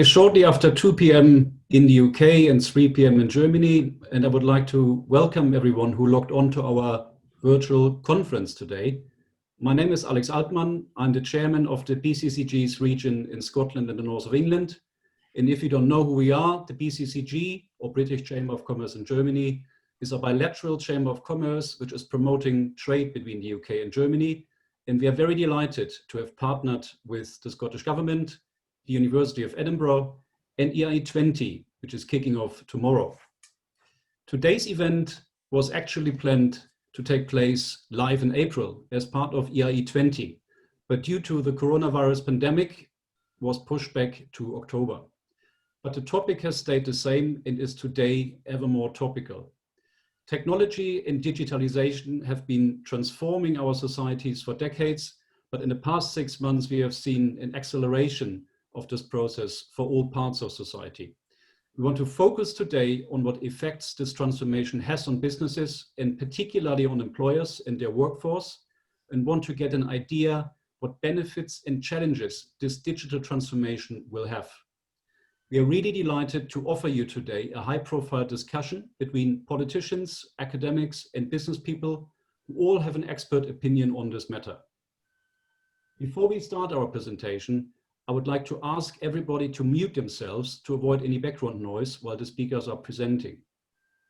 is shortly after 2 p.m. in the UK and 3 p.m. in Germany, and I would like to welcome everyone who logged on to our virtual conference today. My name is Alex Altmann. I'm the chairman of the BCCG's region in Scotland and the north of England. And if you don't know who we are, the BCCG, or British Chamber of Commerce in Germany, is a bilateral chamber of commerce which is promoting trade between the UK and Germany. And we are very delighted to have partnered with the Scottish Government, the University of Edinburgh, and EIE20, which is kicking off tomorrow. Today's event was actually planned to take place live in April as part of EIE20, but due to the coronavirus pandemic, was pushed back to October. But the topic has stayed the same and is today ever more topical. Technology and digitalization have been transforming our societies for decades, but in the past 6 months, we have seen an acceleration of this process for all parts of society. We want to focus today on what effects this transformation has on businesses and particularly on employers and their workforce, and want to get an idea what benefits and challenges this digital transformation will have. We are really delighted to offer you today a high-profile discussion between politicians, academics, and business people who all have an expert opinion on this matter. Before we start our presentation, I would like to ask everybody to mute themselves to avoid any background noise while the speakers are presenting.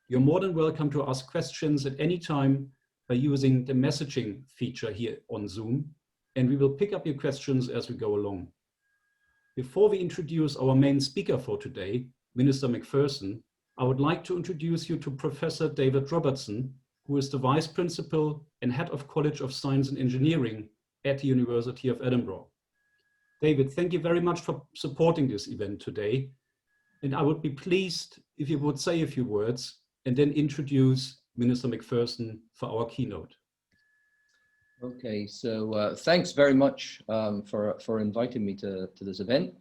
You're more than welcome to ask questions at any time by using the messaging feature here on Zoom, and we will pick up your questions as we go along. Before we introduce our main speaker for today, Minister Mcpherson, I would like to introduce you to Professor David Robertson, who is the Vice Principal and Head of College of Science and Engineering at the University of Edinburgh. David, thank you very much for supporting this event today. And I would be pleased if you would say a few words and then introduce Minister Mcpherson for our keynote. Okay, so thanks very much for inviting me to this event.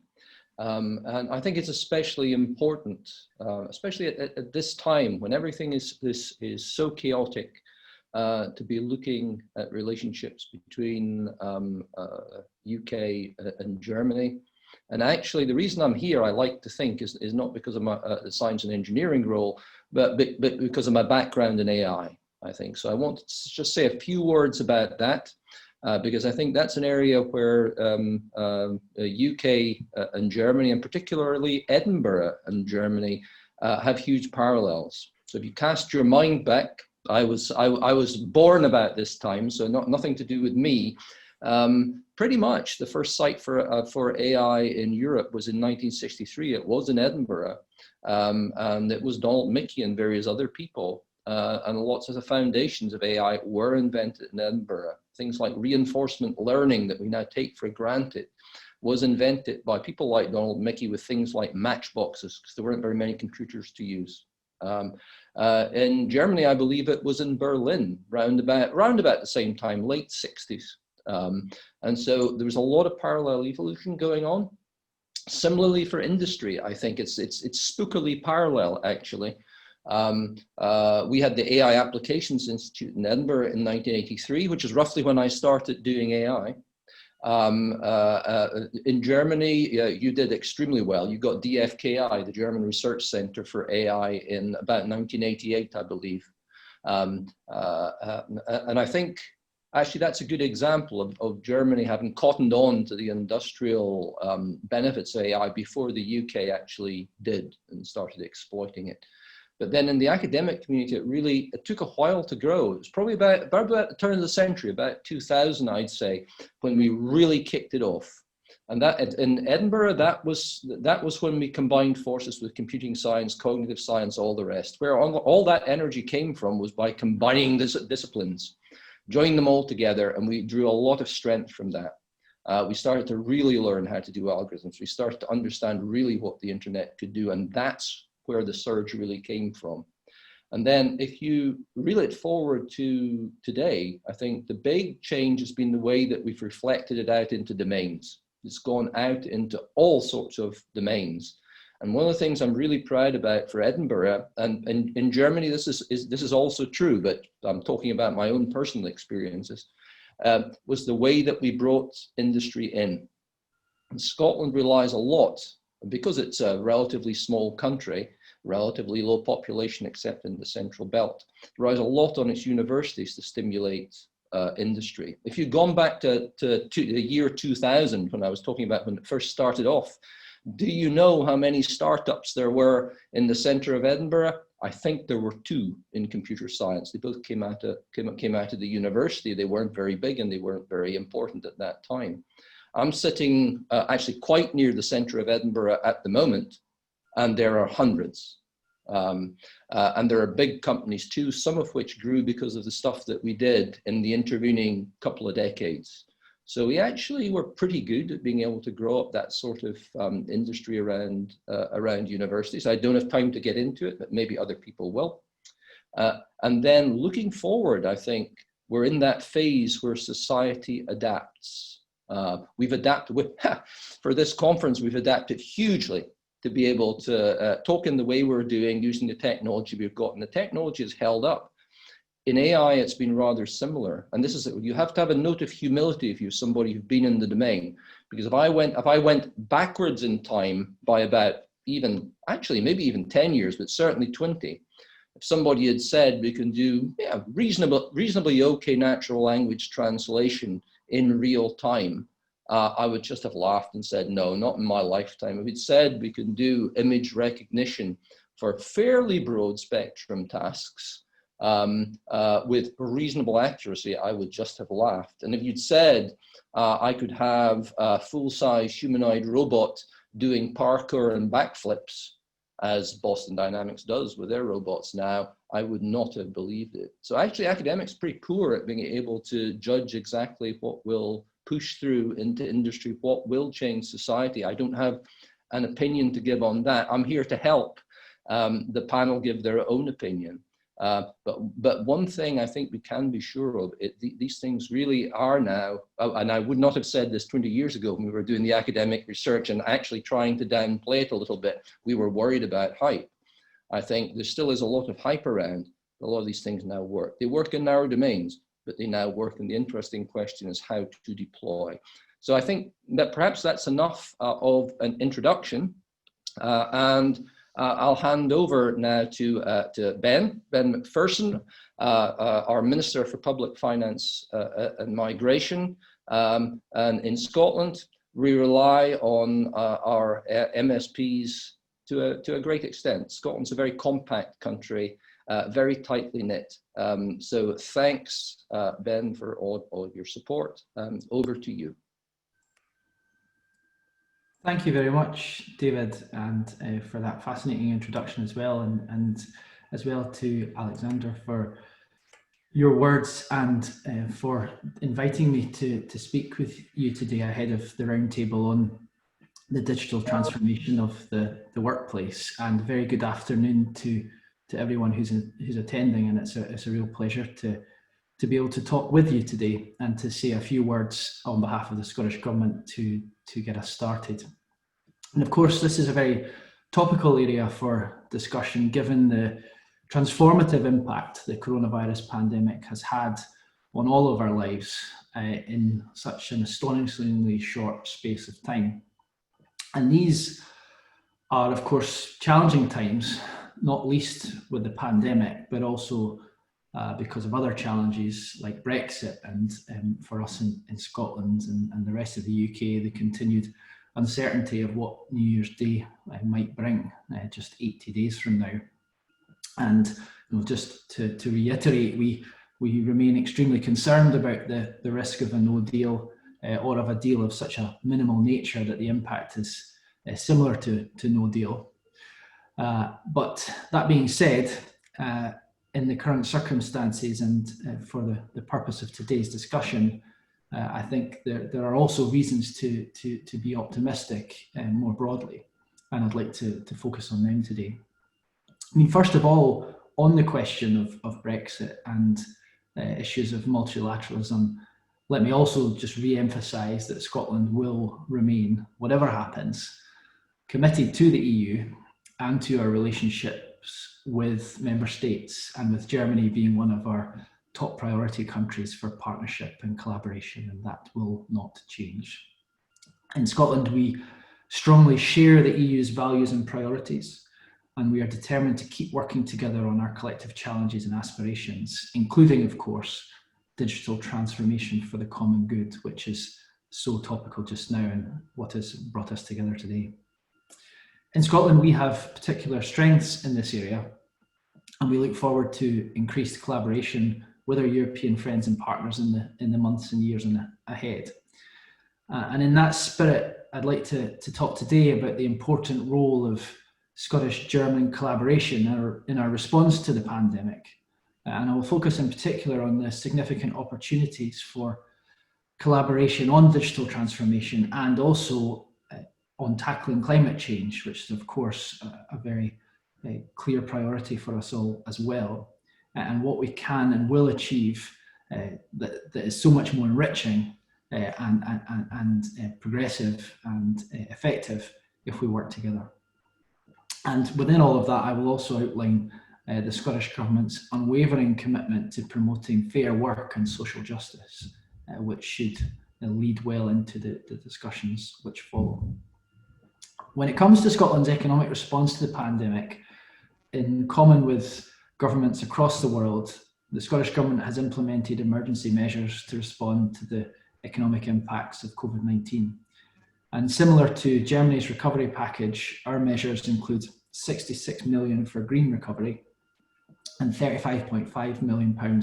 And I think it's especially important, especially at this time when everything is so chaotic, to be looking at relationships between UK and Germany. And actually, the reason I'm here, I like to think, is not because of my science and engineering role, but because of my background in AI, I think. So I want to just say a few words about that, because I think that's an area where UK and Germany, and particularly Edinburgh and Germany, have huge parallels. So if you cast your mind back, I was born about this time, so nothing to do with me. Pretty much the first site for AI in Europe was in 1963. It was in Edinburgh, and it was Donald Mickey and various other people. And lots of the foundations of AI were invented in Edinburgh. Things like reinforcement learning that we now take for granted was invented by people like Donald Mickey with things like matchboxes, because there weren't very many computers to use. In Germany, I believe it was in Berlin, round about the same time, late 60s. And so there was a lot of parallel evolution going on. Similarly for industry, I think it's spookily parallel, actually. We had the AI Applications Institute in Edinburgh in 1983, which is roughly when I started doing AI. In Germany, you did extremely well. You got DFKI, the German Research Center for AI, in about 1988, I believe. And I think actually that's a good example of Germany having cottoned on to the industrial benefits of AI before the UK actually did and started exploiting it. But then in the academic community, it took a while to grow. It was probably about the turn of the century, about 2000, I'd say, when we really kicked it off. And that in Edinburgh, that was when we combined forces with computing science, cognitive science, all the rest. Where all that energy came from was by combining disciplines, joining them all together, and we drew a lot of strength from that. We started to really learn how to do algorithms. We started to understand really what the internet could do, and that's where the surge really came from. And then if you reel it forward to today, I think the big change has been the way that we've reflected it out into domains. It's gone out into all sorts of domains. And one of the things I'm really proud about for Edinburgh, and in Germany, this is also true, but I'm talking about my own personal experiences, was the way that we brought industry in. And Scotland relies a lot Because it's a relatively small country, relatively low population except in the central belt, relies a lot on its universities to stimulate industry. If you'd gone back to the year 2000, when I was talking about when it first started off, do you know how many startups there were in the centre of Edinburgh? I think there were 2 in computer science. They both came out of the university. They weren't very big and they weren't very important at that time. I'm sitting actually quite near the centre of Edinburgh at the moment, and there are hundreds. And there are big companies too, some of which grew because of the stuff that we did in the intervening couple of decades. So we actually were pretty good at being able to grow up that sort of industry around universities. I don't have time to get into it, but maybe other people will. And then looking forward, I think we're in that phase where society adapts. We've adapted, for this conference, we've adapted hugely to be able to talk in the way we're doing using the technology we've got, and the technology is held up. In AI, it's been rather similar, and this is, you have to have a note of humility if you're somebody who's been in the domain, because if I went backwards in time by about actually maybe even 10 years, but certainly 20, if somebody had said we can do reasonably okay natural language translation in real time, I would just have laughed and said, no, not in my lifetime. If it said we can do image recognition for fairly broad spectrum tasks with reasonable accuracy, I would just have laughed. And if you'd said I could have a full-size humanoid robot doing parkour and backflips, as Boston Dynamics does with their robots now, I would not have believed it. So actually, academics are pretty poor at being able to judge exactly what will push through into industry, what will change society. I don't have an opinion to give on that. I'm here to help the panel give their own opinion. But one thing I think we can be sure of, these things really are now, and I would not have said this 20 years ago when we were doing the academic research and actually trying to downplay it a little bit. We were worried about hype. I think there still is a lot of hype around. A lot of these things now work. They work in narrow domains, but they now work. And the interesting question is how to deploy. So I think that perhaps that's enough of an introduction. I'll hand over now to Ben Mcpherson, our Minister for Public Finance and Migration. And in Scotland, we rely on our MSPs to a great extent. Scotland's a very compact country, very tightly knit. So thanks, Ben, for all of your support. Over to you. Thank you very much, David, and for that fascinating introduction as well, and as well to Alexander for your words and for inviting me to speak with you today ahead of the roundtable on the digital transformation of the workplace. And very good afternoon to everyone who's attending, and it's a real pleasure to be able to talk with you today and to say a few words on behalf of the Scottish Government to get us started. And of course, this is a very topical area for discussion given the transformative impact the coronavirus pandemic has had on all of our lives in such an astonishingly short space of time. And these are, of course, challenging times, not least with the pandemic, but also because of other challenges like Brexit and for us in Scotland and the rest of the UK, the continued uncertainty of what New Year's Day might bring just 80 days from now. And just to reiterate, we remain extremely concerned about the risk of a no deal or of a deal of such a minimal nature that the impact is similar to no deal. But that being said, in the current circumstances and for the purpose of today's discussion, I think there are also reasons to be optimistic more broadly, and I'd like to focus on them today. I mean, first of all, on the question of Brexit and issues of multilateralism, let me also just re-emphasise that Scotland will remain, whatever happens, committed to the EU and to our relationships with member states, and with Germany being one of our top priority countries for partnership and collaboration, and that will not change. In Scotland, we strongly share the EU's values and priorities, and we are determined to keep working together on our collective challenges and aspirations, including, of course, digital transformation for the common good, which is so topical just now and what has brought us together today. In Scotland, we have particular strengths in this area, and we look forward to increased collaboration with our European friends and partners in the months and years ahead. And in that spirit, I'd like to talk today about the important role of Scottish-German collaboration in our response to the pandemic. And I will focus in particular on the significant opportunities for collaboration on digital transformation and also on tackling climate change, which is of course a very clear priority for us all as well, and what we can and will achieve that is so much more enriching and progressive and effective if we work together. And within all of that, I will also outline the Scottish Government's unwavering commitment to promoting fair work and social justice, which should lead well into the discussions which follow. When it comes to Scotland's economic response to the pandemic, in common with governments across the world, the Scottish Government has implemented emergency measures to respond to the economic impacts of COVID-19. And similar to Germany's recovery package, our measures include 66 million for green recovery and £35.5 million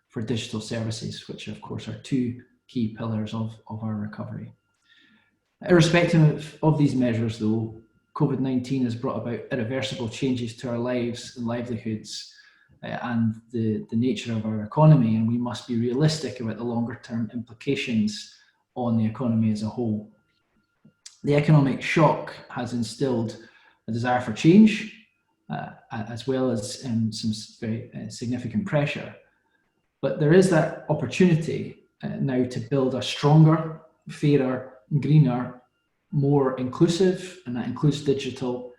for digital services, which of course are two key pillars of our recovery. Irrespective of these measures though, COVID-19 has brought about irreversible changes to our lives and livelihoods and the nature of our economy, and we must be realistic about the longer term implications on the economy as a whole. The economic shock has instilled a desire for change, as well as some very significant pressure. But there is that opportunity now to build a stronger, fairer, greener, more inclusive, and that includes digital,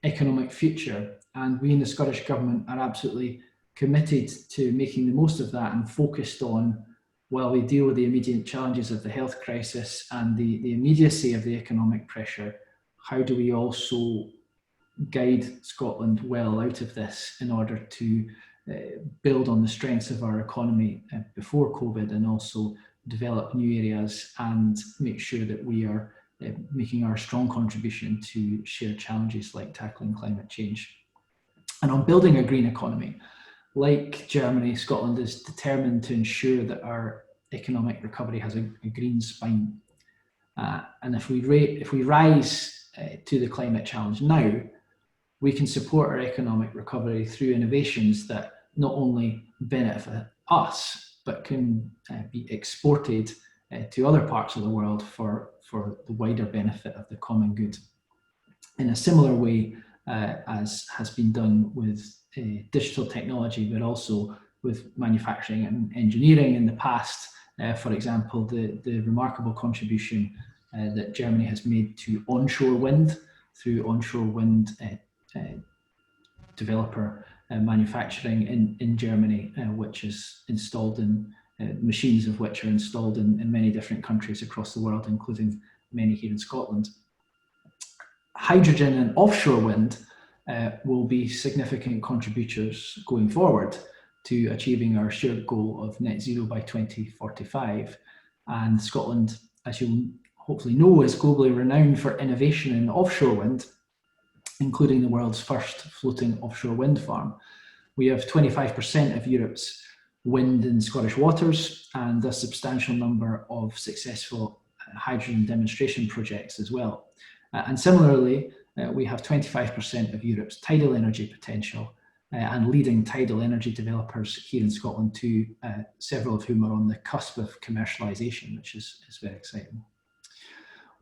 economic future. And we in the Scottish Government are absolutely committed to making the most of that and focused on, while we deal with the immediate challenges of the health crisis and the immediacy of the economic pressure, how do we also guide Scotland well out of this in order to build on the strengths of our economy before COVID and also develop new areas and make sure that we are making our strong contribution to shared challenges like tackling climate change. And on building a green economy, like Germany, Scotland is determined to ensure that our economic recovery has a green spine. And if we rise to the climate challenge now, we can support our economic recovery through innovations that not only benefit us, but can be exported to other parts of the world for the wider benefit of the common good. In a similar way as has been done with digital technology, but also with manufacturing and engineering in the past. For example, the remarkable contribution that Germany has made to onshore wind through onshore wind developer manufacturing in Germany, which is installed in machines of which are installed in many different countries across the world, including many here in Scotland. Hydrogen and offshore wind will be significant contributors going forward to achieving our shared goal of net zero by 2045. And Scotland, as you hopefully know, is globally renowned for innovation in offshore wind, including the world's first floating offshore wind farm. We have 25% of Europe's wind in Scottish waters and a substantial number of successful hydrogen demonstration projects as well. And similarly, we have 25% of Europe's tidal energy potential and leading tidal energy developers here in Scotland too, several of whom are on the cusp of commercialisation, which is very exciting.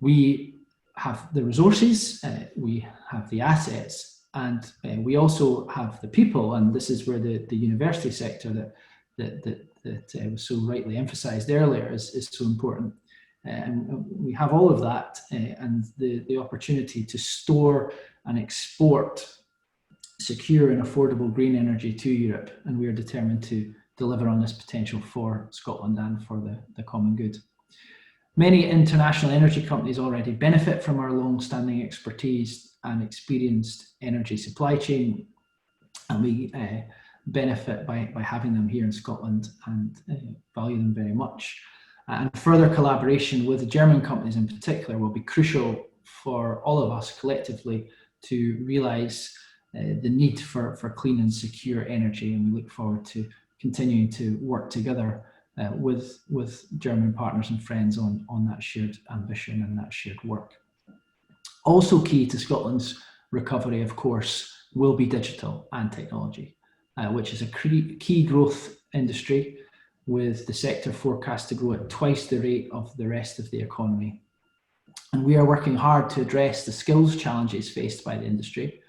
We have the resources, we have the assets, and we also have the people, and this is where the university sector that was so rightly emphasised earlier is so important. And we have all of that and the opportunity to store and export secure and affordable green energy to Europe, and we are determined to deliver on this potential for Scotland and for the common good. Many international energy companies already benefit from our long-standing expertise and experienced energy supply chain, and we benefit by having them here in Scotland and value them very much. And further collaboration with the German companies in particular will be crucial for all of us collectively to realise the need for clean and secure energy, and we look forward to continuing to work together with German partners and friends on that shared ambition and that shared work. Also key to Scotland's recovery, of course, will be digital and technology, which is a key growth industry, with the sector forecast to grow at twice the rate of the rest of the economy. And we are working hard to address the skills challenges faced by the industry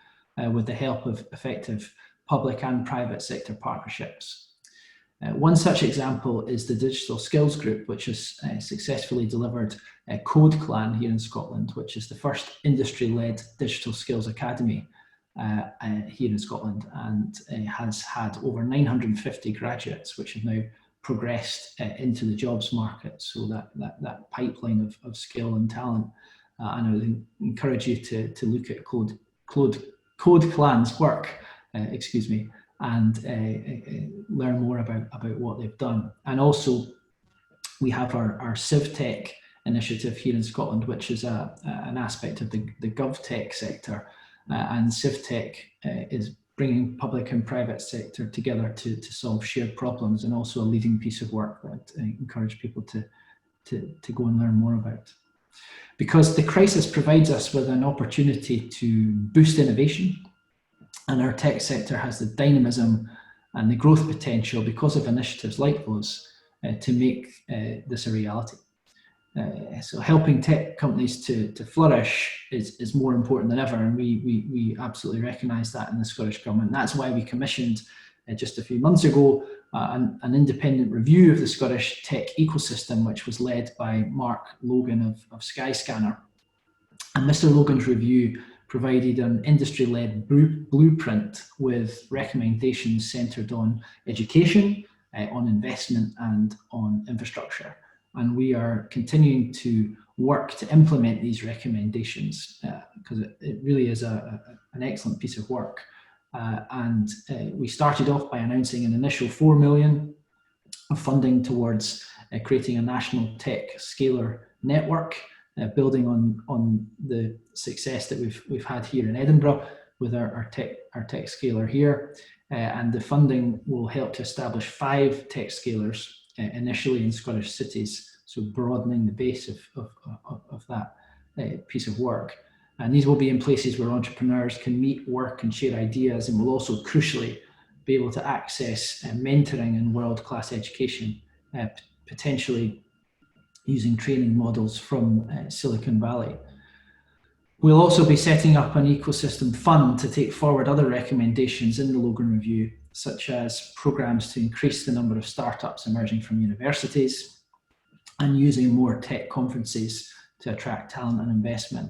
with the help of effective public and private sector partnerships. One such example is the Digital Skills Group, which has successfully delivered Code Clan here in Scotland, which is the first industry-led digital skills academy here in Scotland, and has had over 950 graduates, which have now progressed into the jobs market. So that pipeline of skill and talent, and I would encourage you to look at Code Clan's work, and learn more about what they've done. And also we have our CivTech initiative here in Scotland, which is an aspect of the GovTech sector, and CivTech is bringing public and private sector together to solve shared problems, and also a leading piece of work that I encourage people to go and learn more about. Because the crisis provides us with an opportunity to boost innovation, and our tech sector has the dynamism and the growth potential because of initiatives like those to make this a reality. So helping tech companies to flourish is more important than ever, and we absolutely recognise that in the Scottish Government. And that's why we commissioned just a few months ago an independent review of the Scottish tech ecosystem, which was led by Mark Logan of Skyscanner. And Mr. Logan's review provided an industry-led blueprint with recommendations centred on education, on investment and on infrastructure. And we are continuing to work to implement these recommendations because it really is an excellent piece of work. And we started off by announcing an initial $4 million of funding towards creating a national tech scaler network, building on the success that we've had here in Edinburgh with our tech scaler here. And the funding will help to establish 5 tech scalers initially in Scottish cities, so broadening the base of that piece of work. And these will be in places where entrepreneurs can meet, work and share ideas, and will also crucially be able to access mentoring and world-class education, potentially using training models from Silicon Valley. We'll also be setting up an ecosystem fund to take forward other recommendations in the Logan Review, such as programs to increase the number of startups emerging from universities and using more tech conferences to attract talent and investment.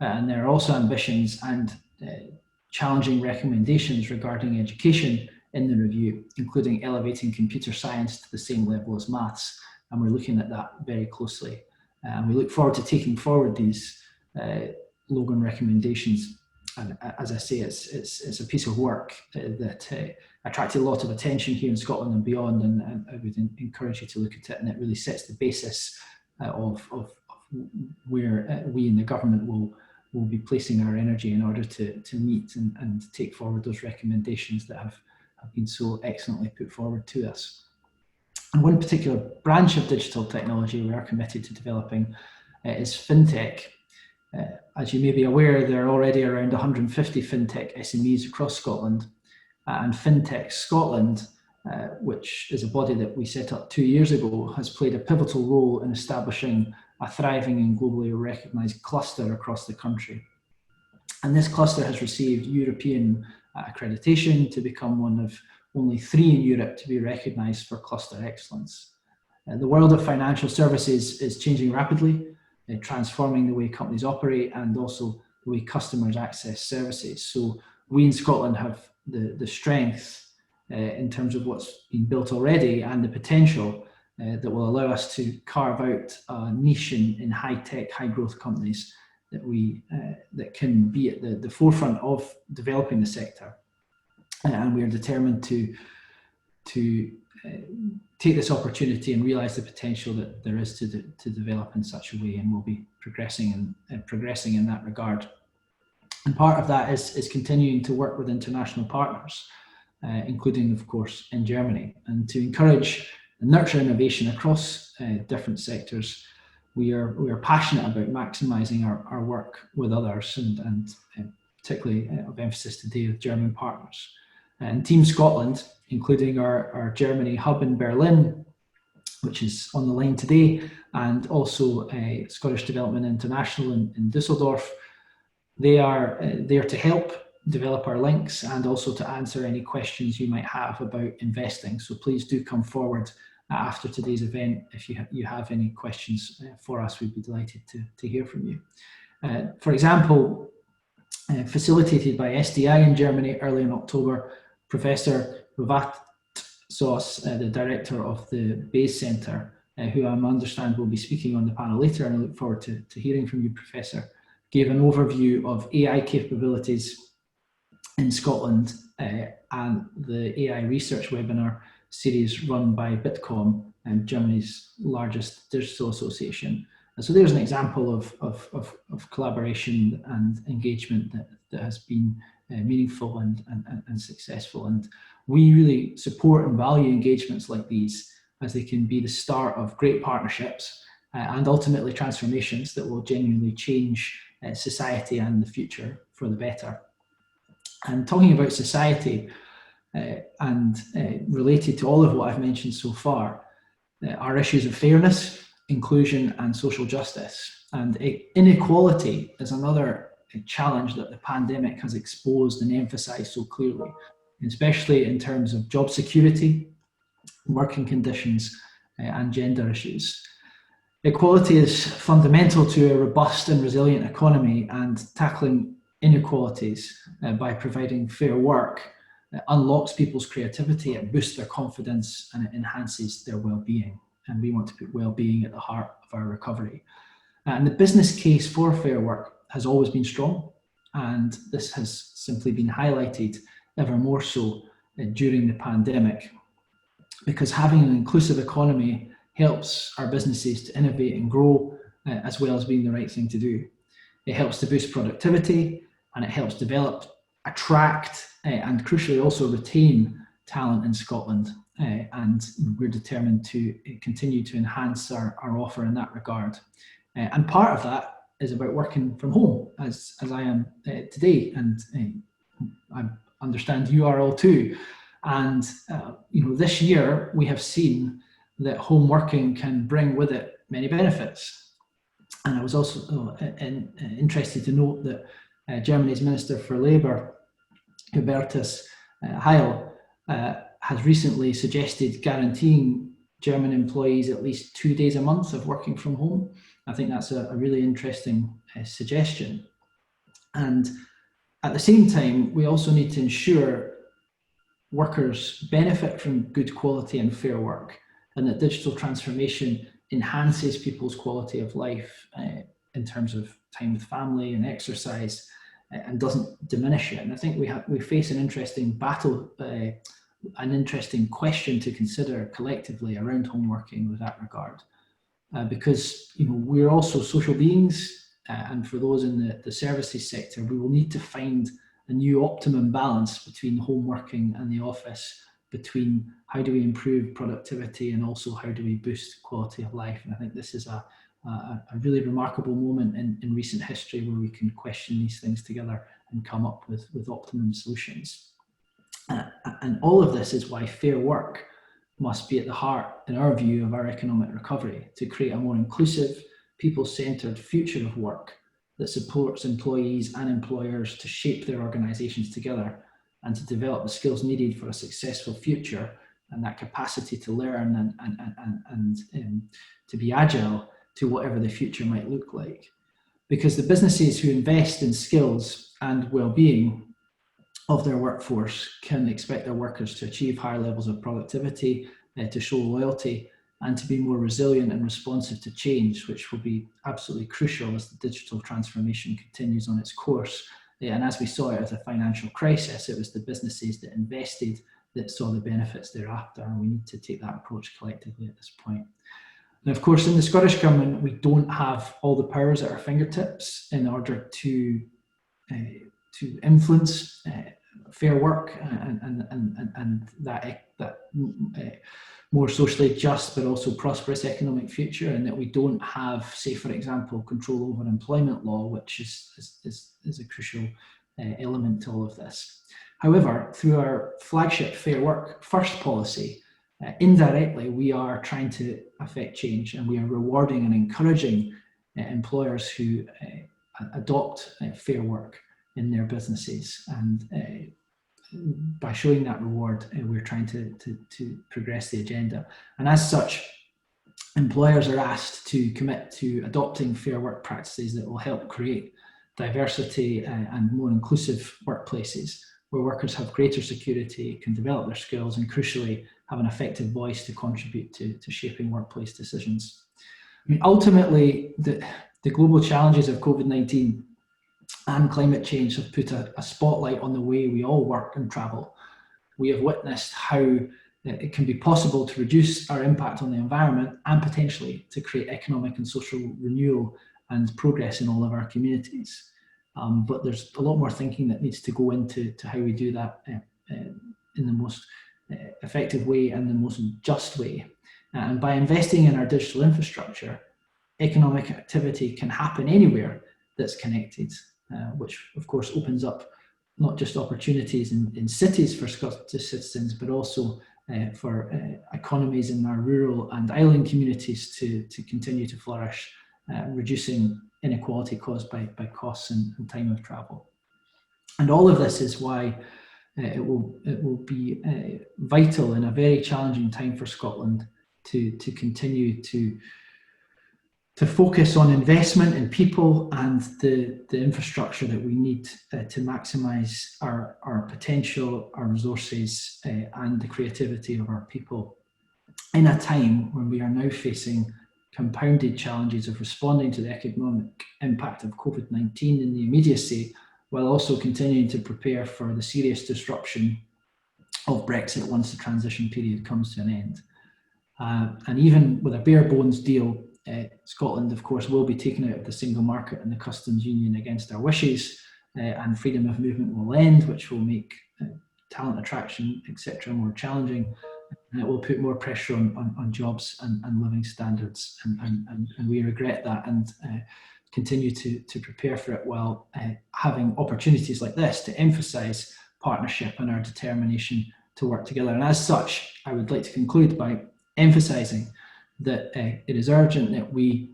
And there are also ambitions and challenging recommendations regarding education in the review, including elevating computer science to the same level as maths. And we're looking at that very closely. And we look forward to taking forward these Logan recommendations. And as I say, it's a piece of work that attracted a lot of attention here in Scotland and beyond, and I would encourage you to look at it, and it really sets the basis of where we in the government will be placing our energy in order to meet and take forward those recommendations that have been so excellently put forward to us. And one particular branch of digital technology we are committed to developing is fintech. As you may be aware, there are already around 150 fintech SMEs across Scotland, and Fintech Scotland, which is a body that we set up 2 years ago, has played a pivotal role in establishing a thriving and globally recognised cluster across the country. And this cluster has received European accreditation to become one of only 3 in Europe to be recognised for cluster excellence. The world of financial services is changing rapidly, transforming the way companies operate and also the way customers access services. So we in Scotland have the strength in terms of what's been built already and the potential that will allow us to carve out a niche in high-tech, high-growth companies that can be at the forefront of developing the sector. And we are determined to take this opportunity and realise the potential that there is to develop in such a way, and we'll be progressing in that regard. And part of that is continuing to work with international partners, including, of course, in Germany, and to encourage and nurture innovation across different sectors. We are passionate about maximising our work with others, and particularly of emphasis today with German partners. And Team Scotland, including our Germany hub in Berlin, which is on the line today, and also Scottish Development International in Düsseldorf, they are there to help develop our links and also to answer any questions you might have about investing. So please do come forward after today's event if you have any questions for us. We'd be delighted to hear from you. For example, facilitated by SDI in Germany early in October, Professor Robertson, the director of the BASE Centre, who I understand will be speaking on the panel later, and I look forward to hearing from you, Professor, gave an overview of AI capabilities in Scotland and the AI research webinar series run by Bitkom, Germany's largest digital association. And so there's an example of collaboration and engagement that has been meaningful and successful. And we really support and value engagements like these, as they can be the start of great partnerships and ultimately transformations that will genuinely change society and the future for the better. And talking about society and related to all of what I've mentioned so far, are issues of fairness, inclusion and social justice. And inequality is another challenge that the pandemic has exposed and emphasised so clearly, especially in terms of job security, working conditions and gender issues. Equality is fundamental to a robust and resilient economy, and tackling inequalities by providing fair work unlocks people's creativity, it boosts their confidence, and it enhances their well-being. And we want to put well-being at the heart of our recovery. And the business case for fair work has always been strong, and this has simply been highlighted ever more so during the pandemic, because having an inclusive economy helps our businesses to innovate and grow, as well as being the right thing to do. It helps to boost productivity, and it helps develop, attract, and crucially also retain talent in Scotland. And we're determined to continue to enhance our offer in that regard. And part of that is about working from home, as I am today, and I understand you are all too. And this year we have seen that home working can bring with it many benefits. And I was also interested to note that Germany's Minister for Labour, Hubertus Heil, has recently suggested guaranteeing German employees at least 2 days a month of working from home. I think that's a really interesting suggestion. And at the same time, we also need to ensure workers benefit from good quality and fair work, and that digital transformation enhances people's quality of life in terms of time with family and exercise, and doesn't diminish it. And I think we face an interesting battle, an interesting question to consider collectively around home working with that regard, because we're also social beings, and for those in the services sector, we will need to find a new optimum balance between home working and the office, between how do we improve productivity and also how do we boost quality of life. And I think this is a really remarkable moment in recent history where we can question these things together and come up with optimum solutions. And all of this is why fair work must be at the heart, in our view, of our economic recovery, to create a more inclusive, people-centred future of work that supports employees and employers to shape their organisations together and to develop the skills needed for a successful future, and that capacity to learn and to be agile to whatever the future might look like. Because the businesses who invest in skills and well-being of their workforce can expect their workers to achieve higher levels of productivity, to show loyalty, and to be more resilient and responsive to change, which will be absolutely crucial as the digital transformation continues on its course. And as we saw out of the financial crisis, it was the businesses that invested that saw the benefits thereafter, and we need to take that approach collectively at this point. Now, of course, in the Scottish Government, we don't have all the powers at our fingertips in order to influence fair work and that more socially just but also prosperous economic future, and that we don't have, say, for example, control over employment law, which is a crucial element to all of this. However, through our flagship Fair Work First policy, indirectly we are trying to affect change, and we are rewarding and encouraging employers who adopt fair work in their businesses, and by showing that reward, we're trying to progress the agenda. And as such, employers are asked to commit to adopting fair work practices that will help create diversity and more inclusive workplaces where workers have greater security, can develop their skills, and crucially have an effective voice to contribute to shaping workplace decisions. I mean, ultimately, the global challenges of COVID-19 and climate change have put a spotlight on the way we all work and travel. We have witnessed how it can be possible to reduce our impact on the environment and potentially to create economic and social renewal and progress in all of our communities. But there's a lot more thinking that needs to go into how we do that in the most effective way and the most just way. And by investing in our digital infrastructure, economic activity can happen anywhere that's connected, which of course opens up not just opportunities in cities for Scottish citizens, but also for economies in our rural and island communities to continue to flourish, reducing inequality caused by costs and time of travel. And all of this is why it will be vital in a very challenging time for Scotland to continue to focus on investment in people and the infrastructure that we need to maximise our potential, our resources, and the creativity of our people in a time when we are now facing compounded challenges of responding to the economic impact of COVID-19 in the immediacy, while also continuing to prepare for the serious disruption of Brexit once the transition period comes to an end. And even with a bare bones deal, Scotland, of course, will be taken out of the single market and the customs union against our wishes, and freedom of movement will end, which will make talent attraction, etc., more challenging. And it will put more pressure on jobs and living standards, and we regret that and continue to prepare for it while having opportunities like this to emphasise partnership and our determination to work together. And as such, I would like to conclude by emphasising that it is urgent that we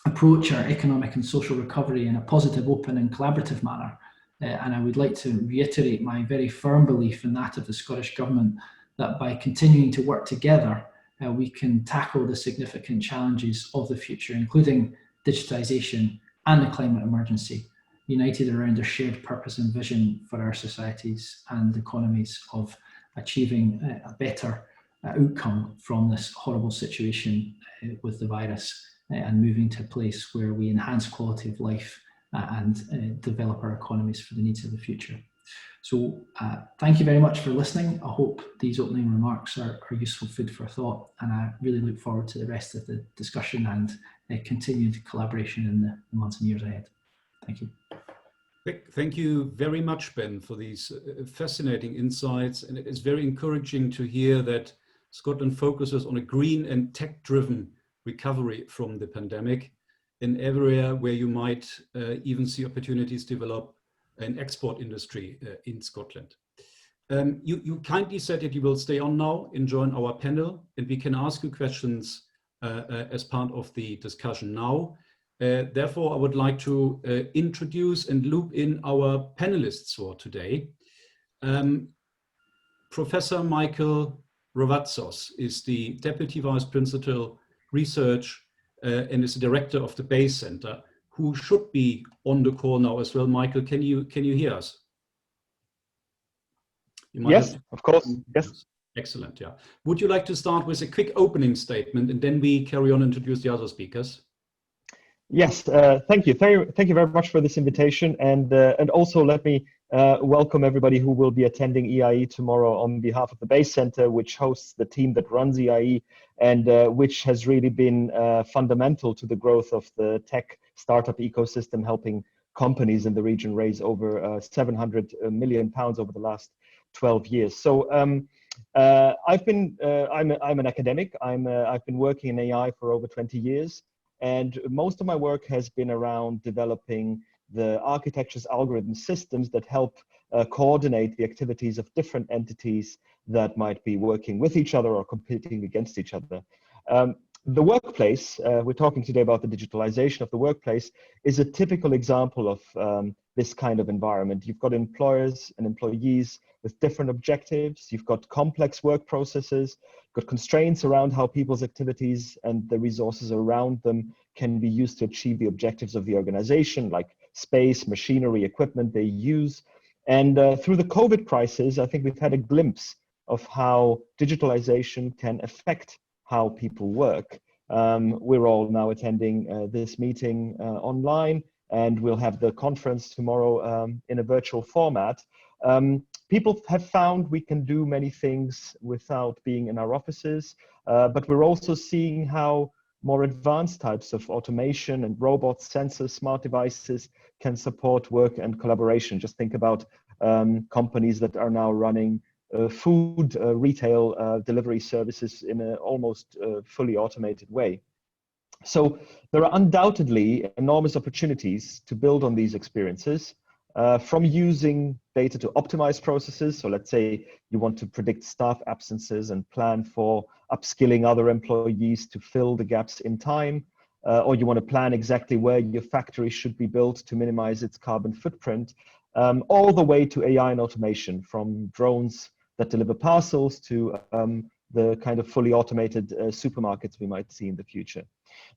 approach our economic and social recovery in a positive, open and collaborative manner. And I would like to reiterate my very firm belief in that of the Scottish Government, that by continuing to work together, we can tackle the significant challenges of the future, including digitisation and the climate emergency, united around a shared purpose and vision for our societies and economies of achieving a better outcome from this horrible situation with the virus, and moving to a place where we enhance quality of life and develop our economies for the needs of the future. So thank you very much for listening. I hope these opening remarks are useful food for thought, and I really look forward to the rest of the discussion and continued collaboration in the months and years ahead. Thank you. Thank you very much, Ben, for these fascinating insights. And it is very encouraging to hear that Scotland focuses on a green and tech-driven recovery from the pandemic, an area where you might even see opportunities develop an export industry in Scotland. You kindly said that you will stay on now and join our panel, and we can ask you questions as part of the discussion now. Therefore, I would like to introduce and loop in our panelists for today. Professor Michael Robertson is the Deputy Vice Principal Research and is the Director of the Base Center, who should be on the call now as well. Michael, can you hear us? Yes, of course. Yes. Excellent, yeah. Would you like to start with a quick opening statement and then we carry on and introduce the other speakers? Yes, thank you. Thank you very much for this invitation, and also let me welcome everybody who will be attending EIE tomorrow on behalf of the Base Center, which hosts the team that runs EIE, and which has really been fundamental to the growth of the tech startup ecosystem, helping companies in the region raise over £700 million over the last 12 years. So I'm an academic. I've been working in AI for over 20 years. And most of my work has been around developing the architectures, algorithm systems that help coordinate the activities of different entities that might be working with each other or competing against each other. The workplace, we're talking today about the digitalization of the workplace, is a typical example of this kind of environment. You've got employers and employees with different objectives. You've got complex work processes, got constraints around how people's activities and the resources around them can be used to achieve the objectives of the organization, like space, machinery, equipment they use. And through the COVID crisis, I think we've had a glimpse of how digitalization can affect how people work. We're all now attending this meeting online, and we'll have the conference tomorrow in a virtual format. People have found we can do many things without being in our offices, but we're also seeing how more advanced types of automation and robots, sensors, smart devices can support work and collaboration. Just think about companies that are now running food retail delivery services in an almost fully automated way. So there are undoubtedly enormous opportunities to build on these experiences, from using data to optimize processes. So let's say you want to predict staff absences and plan for upskilling other employees to fill the gaps in time, or you want to plan exactly where your factory should be built to minimize its carbon footprint, all the way to AI and automation, from drones that deliver parcels to the kind of fully automated supermarkets we might see in the future.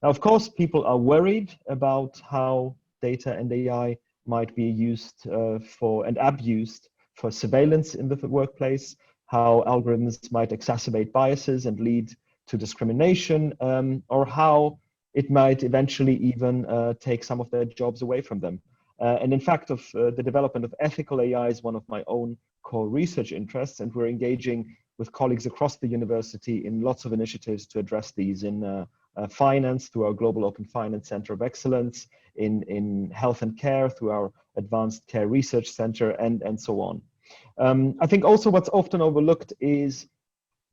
Now, of course, people are worried about how data and AI might be used for and abused for surveillance in the workplace, how algorithms might exacerbate biases and lead to discrimination, or how it might eventually even take some of their jobs away from them. And in fact, the development of ethical AI is one of my own core research interests, and we're engaging with colleagues across the university in lots of initiatives to address these in finance through our Global Open Finance Center of Excellence, in health and care through our Advanced Care Research Center, and so on. I think also what's often overlooked is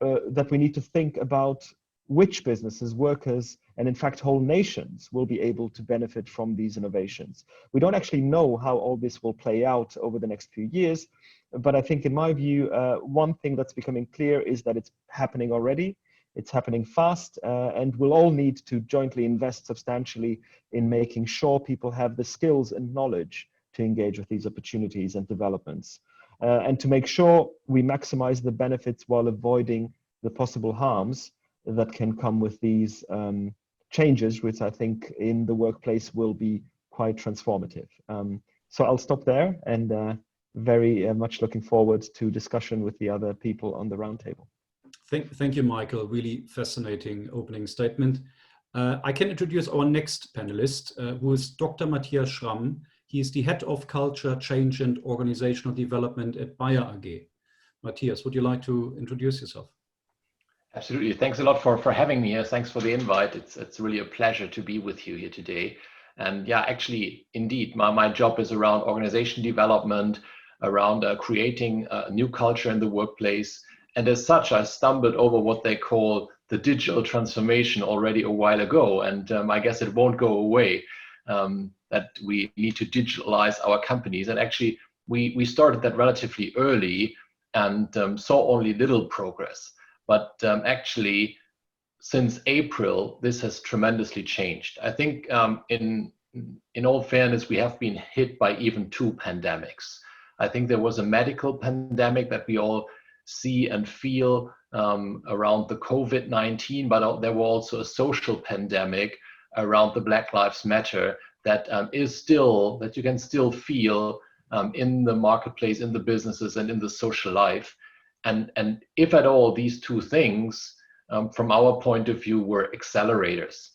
that we need to think about which businesses, workers, and in fact whole nations will be able to benefit from these innovations. We don't actually know how all this will play out over the next few years, but I think in my view, one thing that's becoming clear is that it's happening already. It's happening fast, and we'll all need to jointly invest substantially in making sure people have the skills and knowledge to engage with these opportunities and developments, and to make sure we maximize the benefits while avoiding the possible harms that can come with these changes, which I think in the workplace will be quite transformative. So I'll stop there, and very much looking forward to discussion with the other people on the roundtable. Thank you, Michael. Really fascinating opening statement. I can introduce our next panelist, who is Dr. Matthias Schramm. He is the Head of Culture, Change and Organizational Development at Bayer AG. Matthias, would you like to introduce yourself? Absolutely. Thanks a lot for having me here. Thanks for the invite. It's really a pleasure to be with you here today. And yeah, actually, indeed, my job is around organization development, around creating a new culture in the workplace. And as such, I stumbled over what they call the digital transformation already a while ago. And I guess it won't go away, that we need to digitalize our companies. And actually, we started that relatively early and saw only little progress. But actually, since April, this has tremendously changed. I think in all fairness, we have been hit by even two pandemics. I think there was a medical pandemic that we all see and feel around the COVID-19, but there was also a social pandemic around the Black Lives Matter that that you can still feel in the marketplace, in the businesses, and in the social life. And if at all, these two things, from our point of view, were accelerators.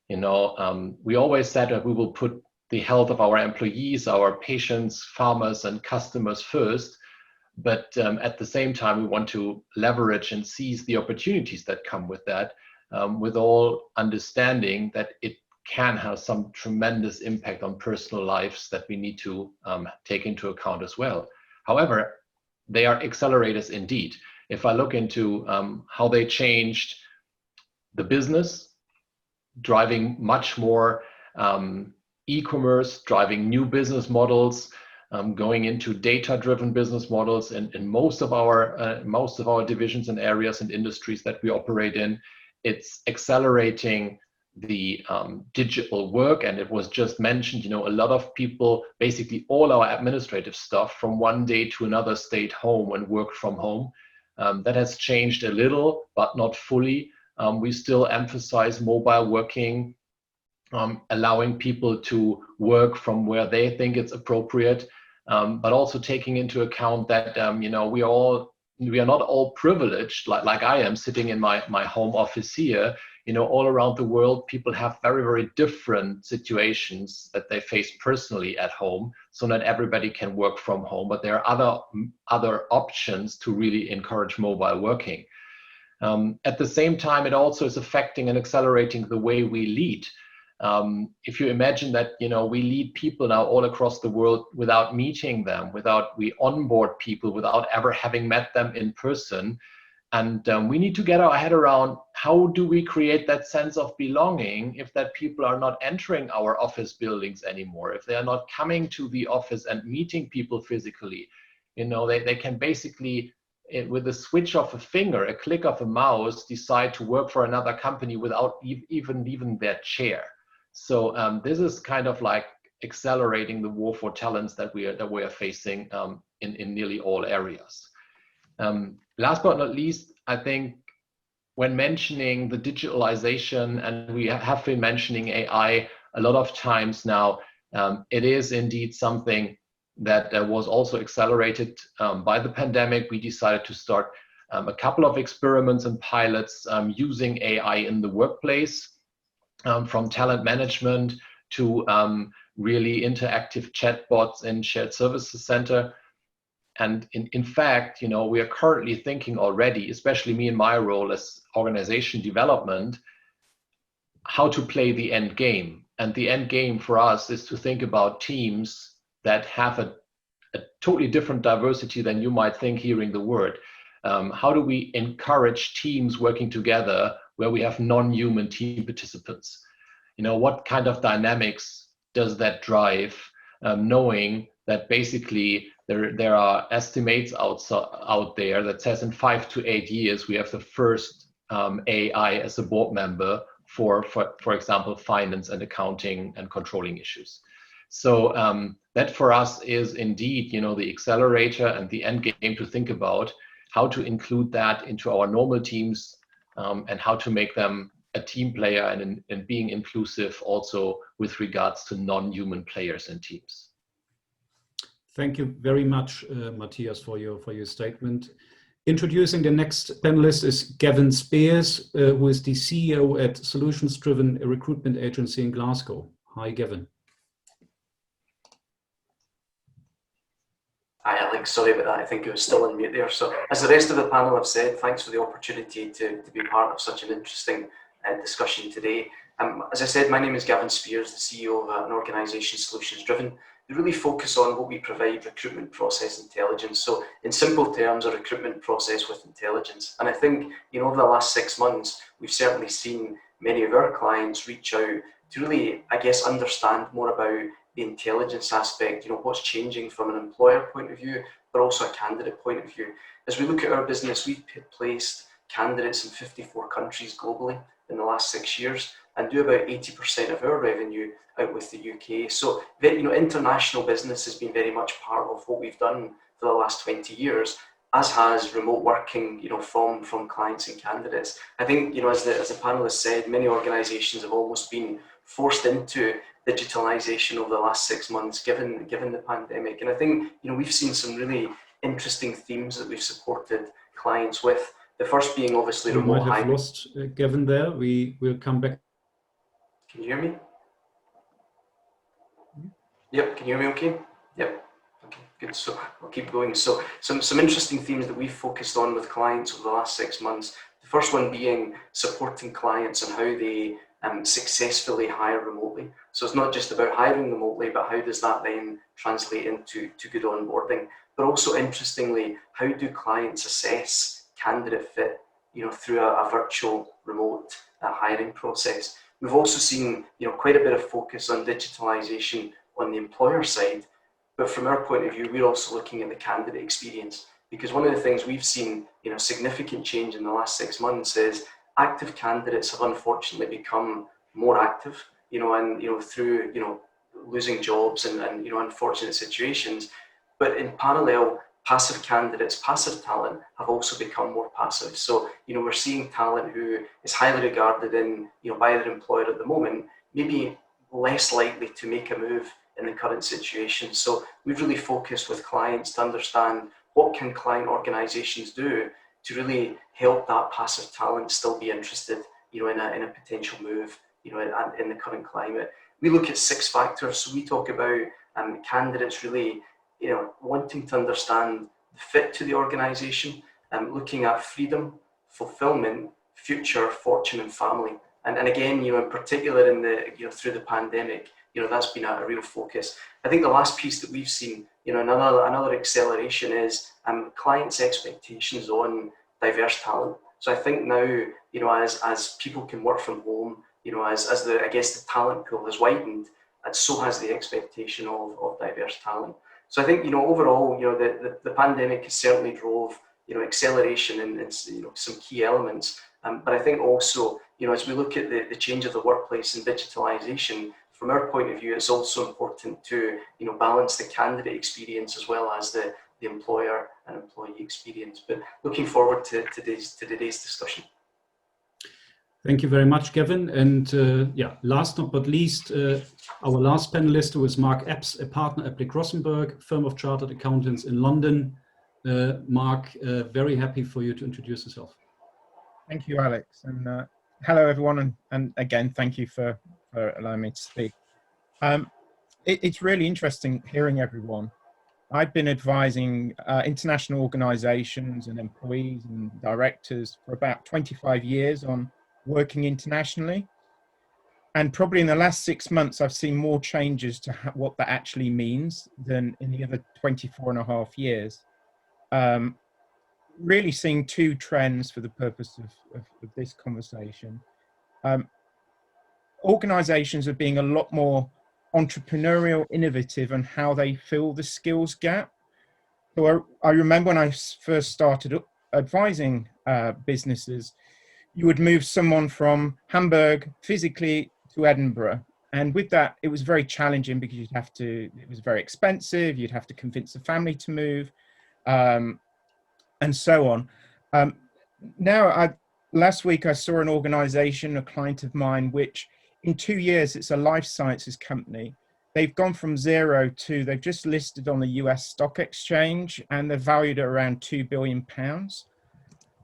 We always said that we will put the health of our employees, our patients, farmers, and customers first. But at the same time, we want to leverage and seize the opportunities that come with that, with all understanding that it can have some tremendous impact on personal lives that we need to take into account as well. However, they are accelerators indeed. If I look into how they changed the business, driving much more e-commerce, driving new business models, going into data-driven business models in most of our divisions and areas and industries that we operate in. It's accelerating the digital work, and it was just mentioned, a lot of people, basically all our administrative stuff from one day to another stayed home and worked from home. That has changed a little, but not fully. We still emphasize mobile working, allowing people to work from where they think it's appropriate, but also taking into account that we are not all privileged like I am sitting in my home office here. All around the world, people have very, very different situations that they face personally at home. So not everybody can work from home, but there are other options to really encourage mobile working. At the same time, it also is affecting and accelerating the way we lead. If you imagine that, we lead people now all across the world without meeting them, we onboard people without ever having met them in person. And we need to get our head around, how do we create that sense of belonging if that people are not entering our office buildings anymore, if they are not coming to the office and meeting people physically. They can basically, with a switch of a finger, a click of a mouse, decide to work for another company without even leaving their chair. So this is kind of like accelerating the war for talents that we are facing in nearly all areas. Last but not least, I think when mentioning the digitalization, and we have been mentioning AI a lot of times now, it is indeed something that was also accelerated by the pandemic. We decided to start a couple of experiments and pilots using AI in the workplace, from talent management to really interactive chatbots in shared services center. And in fact, we are currently thinking already, especially me in my role as organization development, how to play the end game. And the end game for us is to think about teams that have a totally different diversity than you might think hearing the word. How do we encourage teams working together where we have non-human team participants? What kind of dynamics does that drive, knowing that basically there are estimates out there that says in 5 to 8 years we have the first AI as a board member for example, finance and accounting and controlling issues. So that for us is indeed, the accelerator and the end game to think about how to include that into our normal teams, and how to make them a team player and being inclusive also with regards to non-human players and teams. Thank you very much, Matthias, for your statement. Introducing the next panelist is Gavin Spears, who is the CEO at Solutions Driven Recruitment Agency in Glasgow. Hi, Gavin. Hi, Alex. Sorry about that. I think it was still on mute there. So, as the rest of the panel have said, thanks for the opportunity to be part of such an interesting discussion today. As I said, my name is Gavin Spears, the CEO of an organisation, Solutions Driven. We really focus on what we provide, recruitment process intelligence. So in simple terms, a recruitment process with intelligence. And I think, over the last 6 months, we've certainly seen many of our clients reach out to really, I guess, understand more about the intelligence aspect, what's changing from an employer point of view, but also a candidate point of view. As we look at our business, we've placed candidates in 54 countries globally in the last 6 years, and do about 80% of our revenue out with the UK. So, international business has been very much part of what we've done for the last 20 years, as has remote working, from clients and candidates. I think, as the panelists said, many organisations have almost been forced into digitalisation over the last 6 months, given the pandemic. And I think, we've seen some really interesting themes that we've supported clients with. The first being obviously We remote might have hybrid. lost Gavin there. We will come back. Can you hear me? Yep, can you hear me okay? Yep. Okay, good. So I'll keep going. So some interesting themes that we've focused on with clients over the last 6 months. The first one being supporting clients and how they successfully hire remotely. So it's not just about hiring remotely, but how does that then translate into good onboarding? But also interestingly, how do clients assess candidate fit, through a virtual remote hiring process? We've also seen, quite a bit of focus on digitalization on the employer side, but from our point of view, we're also looking at the candidate experience, because one of the things we've seen, significant change in the last 6 months is active candidates have unfortunately become more active, and through losing jobs and unfortunate situations, but in parallel, passive candidates, passive talent have also become more passive. So we're seeing talent who is highly regarded in by their employer at the moment, maybe less likely to make a move in the current situation. So we've really focused with clients to understand what can client organizations do to really help that passive talent still be interested in a potential move in the current climate. We look at 6 factors. So we talk about candidates really wanting to understand the fit to the organization, looking at freedom, fulfillment, future, fortune, and family. And again, in particular in the through the pandemic, that's been a real focus. I think the last piece that we've seen, another acceleration is clients' expectations on diverse talent. So I think now, as people can work from home, as the talent pool has widened, and so has the expectation of diverse talent. So I think, overall, the pandemic has certainly drove, acceleration in some key elements. But I think also, as we look at the change of the workplace and digitalization, from our point of view, it's also important to, balance the candidate experience as well as the employer and employee experience. But looking forward to today's discussion. Thank you very much, Gavin. And last but not least, our last panelist was Mark Epps, a partner at Blake Rosenberg, firm of chartered accountants in London. Mark, very happy for you to introduce yourself. Thank you, Alex. And hello, everyone. And again, thank you for allowing me to speak. It's really interesting hearing everyone. I've been advising international organizations and employees and directors for about 25 years on working internationally. And probably in the last 6 months, I've seen more changes to what that actually means than in the other 24 and a half years. Really seeing 2 trends for the purpose of this conversation. Organizations are being a lot more entrepreneurial, innovative, and how they fill the skills gap. So I remember when I first started advising businesses, you would move someone from Hamburg physically to Edinburgh. And with that, it was very challenging because it was very expensive. You'd have to convince the family to move, and so on. Last week I saw an organization, a client of mine, which in 2 years, it's a life sciences company. They've gone from 0 to, they've just listed on the US stock exchange, and they're valued at around £2 billion.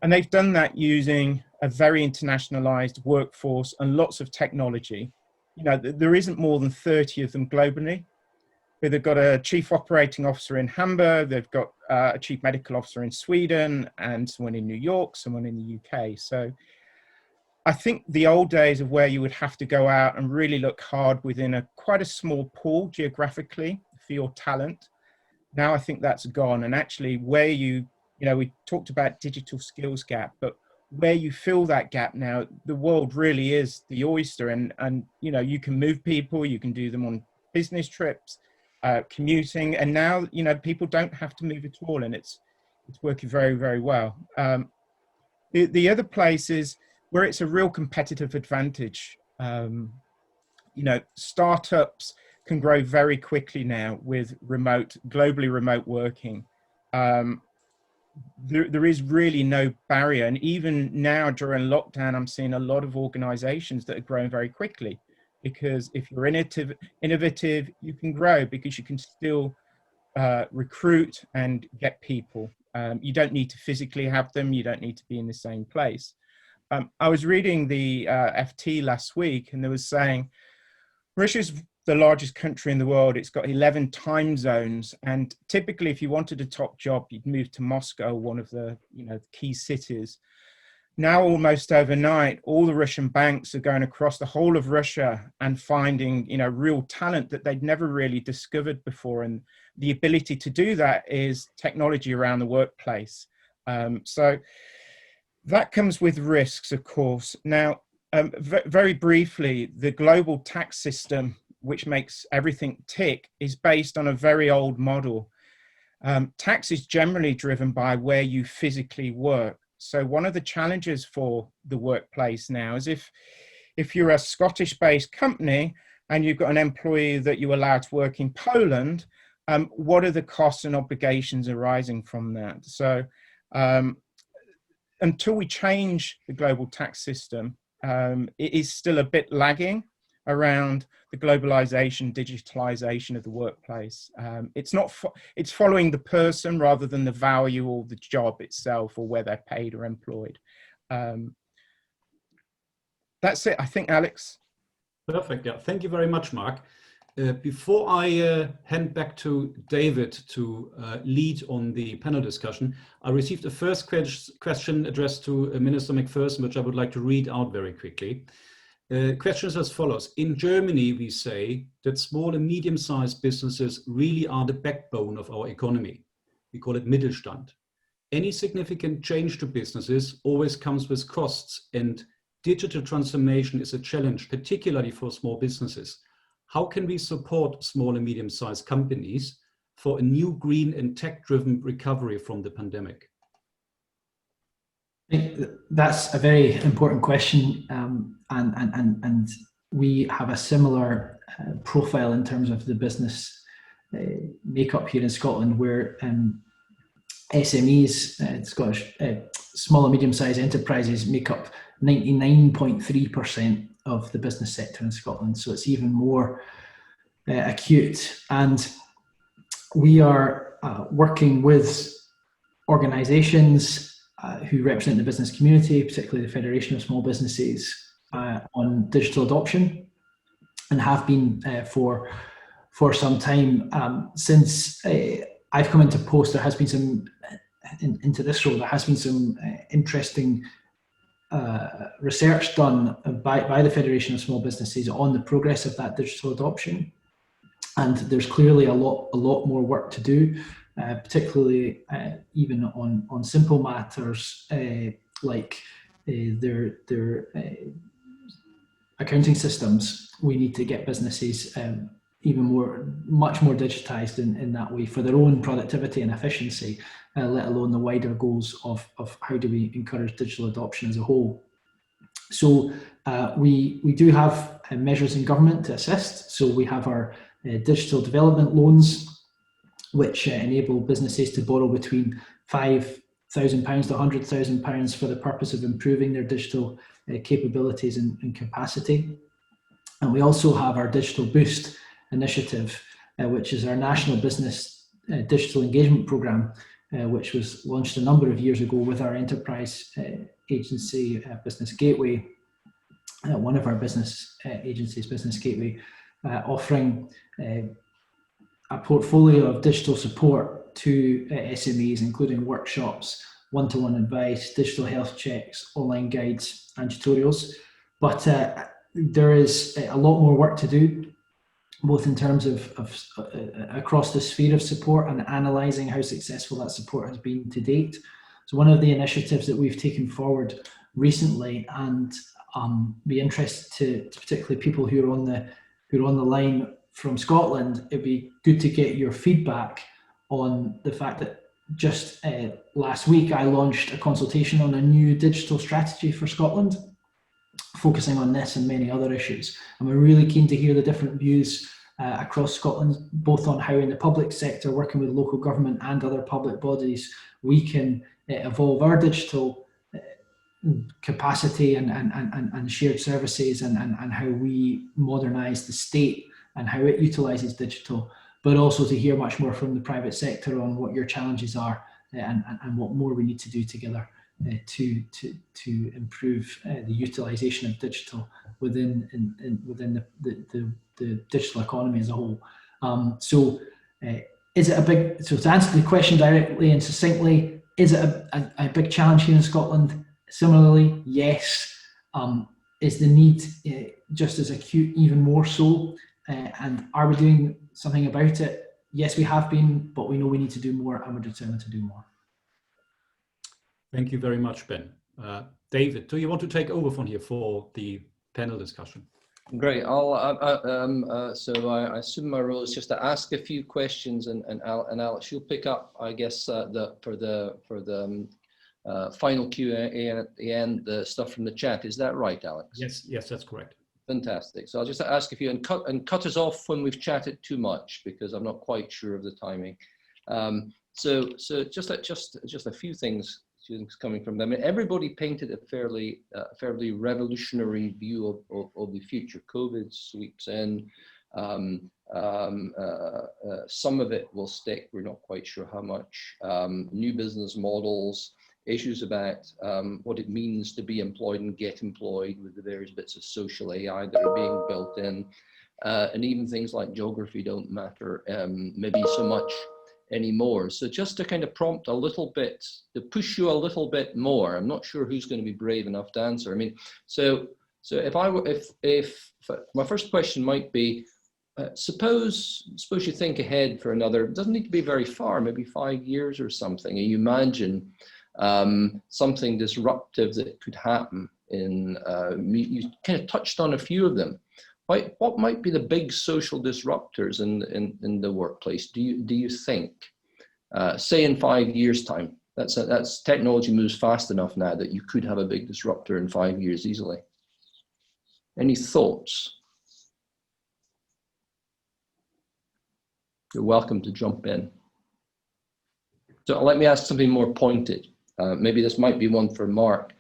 And they've done that using a very internationalized workforce and lots of technology. There isn't more than 30 of them globally. But they've got a chief operating officer in Hamburg, they've got a chief medical officer in Sweden, and someone in New York, someone in the UK. So I think the old days of where you would have to go out and really look hard within quite a small pool geographically for your talent. Now I think that's gone. And actually where we talked about digital skills gap, but where you fill that gap now, the world really is the oyster, and you can move people, you can do them on business trips, commuting, and now people don't have to move at all, and it's working very, very well. The other place is where it's a real competitive advantage. Startups can grow very quickly now with globally remote working. There is really no barrier. And even now during lockdown, I'm seeing a lot of organizations that are growing very quickly, because if you're innovative, you can grow because you can still recruit and get people. You don't need to physically have them. You don't need to be in the same place. I was reading the FT last week, and they was saying Russia's the largest country in the world. It's got 11 time zones, and typically if you wanted a top job, you'd move to Moscow, one of the key cities. Now, almost overnight, all the Russian banks are going across the whole of Russia and finding, real talent that they'd never really discovered before. And the ability to do that is technology around the workplace. So that comes with risks, of course. Now, very briefly, the global tax system, which makes everything tick, is based on a very old model. Tax is generally driven by where you physically work. So one of the challenges for the workplace now is if you're a Scottish-based company and you've got an employee that you allow to work in Poland, what are the costs and obligations arising from that? So until we change the global tax system, it is still a bit lagging around the globalization, digitalization of the workplace. It's following the person rather than the value or the job itself or where they're paid or employed. That's it, I think, Alex. Perfect. Yeah. Thank you very much, Mark. Before I hand back to David to lead on the panel discussion, I received a first question addressed to Minister Mcpherson, which I would like to read out very quickly. Question is as follows. In Germany, we say that small and medium-sized businesses really are the backbone of our economy. We call it Mittelstand. Any significant change to businesses always comes with costs, and digital transformation is a challenge, particularly for small businesses. How can we support small and medium-sized companies for a new green and tech-driven recovery from the pandemic? I think that's a very important question, and we have a similar profile in terms of the business makeup here in Scotland, where SMEs, Scottish small and medium-sized enterprises, make up 99.3% of the business sector in Scotland. So it's even more acute, and we are working with organisations who represent the business community, particularly the Federation of Small Businesses, on digital adoption, and have been for some time. Since I've come into post, there has been some, into this role, there has been some interesting research done by the Federation of Small Businesses on the progress of that digital adoption. And there's clearly a lot more work to do, particularly even on simple matters like their accounting systems. We need to get businesses much more digitized in that way for their own productivity and efficiency, let alone the wider goals of how do we encourage digital adoption as a whole. So we do have measures in government to assist. So we have our digital development loans, which enable businesses to borrow between £5,000 to £100,000 for the purpose of improving their digital capabilities and capacity. And we also have our Digital Boost initiative, which is our national business digital engagement programme, which was launched a number of years ago with our enterprise agency, Business Gateway, one of our business agencies, Business Gateway, offering a portfolio of digital support to SMEs, including workshops, one-to-one advice, digital health checks, online guides and tutorials. But there is a lot more work to do, both in terms of across the sphere of support and analysing how successful that support has been to date. So one of the initiatives that we've taken forward recently, and be interested to particularly people who are on the line from Scotland, it'd be good to get your feedback on the fact that just last week I launched a consultation on a new digital strategy for Scotland, focusing on this and many other issues. And we're really keen to hear the different views across Scotland, both on how in the public sector, working with local government and other public bodies, we can evolve our digital capacity and shared services, and how we modernise the state and how it utilises digital, but also to hear much more from the private sector on what your challenges are and what more we need to do together to improve the utilisation of digital within the digital economy as a whole. Is it a big, so to answer the question directly and succinctly, is it a big challenge here in Scotland? Similarly, yes. Is the need just as acute, even more so? And are we doing something about it? Yes, we have been, but we know we need to do more, and we're determined to do more. Thank you very much, Ben. David, do you want to take over from here for the panel discussion? Great. So I assume my role is just to ask a few questions, and Alex, you'll pick up, I guess, for the final Q&A at the end, the stuff from the chat. Is that right, Alex? Yes, that's correct. Fantastic. So I'll just ask a few and cut us off when we've chatted too much, because I'm not quite sure of the timing. So just a few things coming from them. Everybody painted a fairly revolutionary view of the future. COVID sweeps in. Some of it will stick. We're not quite sure how much. New business models, issues about what it means to be employed and get employed with the various bits of social AI that are being built in. And even things like geography don't matter maybe so much anymore. So just to kind of prompt a little bit, to push you a little bit more, I'm not sure who's going to be brave enough to answer. I mean, so if my first question might be, suppose you think ahead for another, it doesn't need to be very far, maybe 5 years or something, and you imagine something disruptive that could happen in, you kind of touched on a few of them. What might be the big social disruptors in the workplace? Do you think, say in 5 years' time? That's technology moves fast enough now that you could have a big disruptor in 5 years easily. Any thoughts? You're welcome to jump in. So let me ask something more pointed. Maybe this might be one for Mark.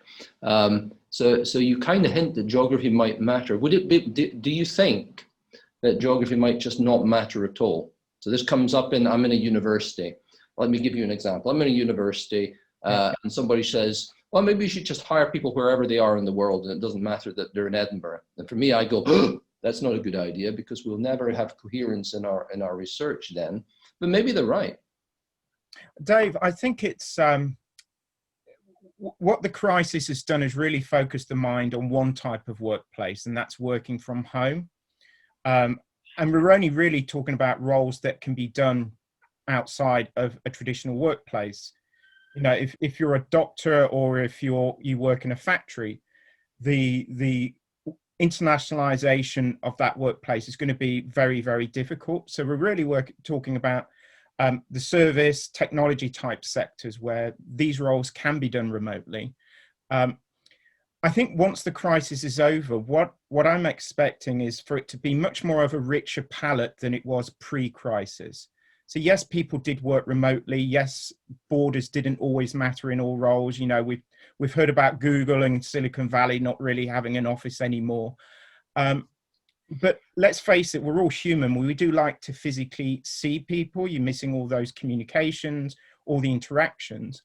So you kind of hint that geography might matter. Would it be, do you think that geography might just not matter at all? So this comes up I'm in a university. Let me give you an example. I'm in a university and somebody says, well, maybe you should just hire people wherever they are in the world, and it doesn't matter that they're in Edinburgh. And for me, I go, oh, that's not a good idea, because we'll never have coherence in our research then. But maybe they're right. Dave, I think it's what the crisis has done is really focused the mind on one type of workplace, and that's working from home. And we're only really talking about roles that can be done outside of a traditional workplace. You know, if you're a doctor or if you work in a factory, the internationalization of that workplace is going to be very, very difficult. So we're really talking about the service, technology type sectors where these roles can be done remotely. I think once the crisis is over, what I'm expecting is for it to be much more of a richer palette than it was pre-crisis. So yes, people did work remotely. Yes, borders didn't always matter in all roles. You know, we've heard about Google and Silicon Valley not really having an office anymore. But let's face it, we're all human. We do like to physically see people. You're missing all those communications, all the interactions.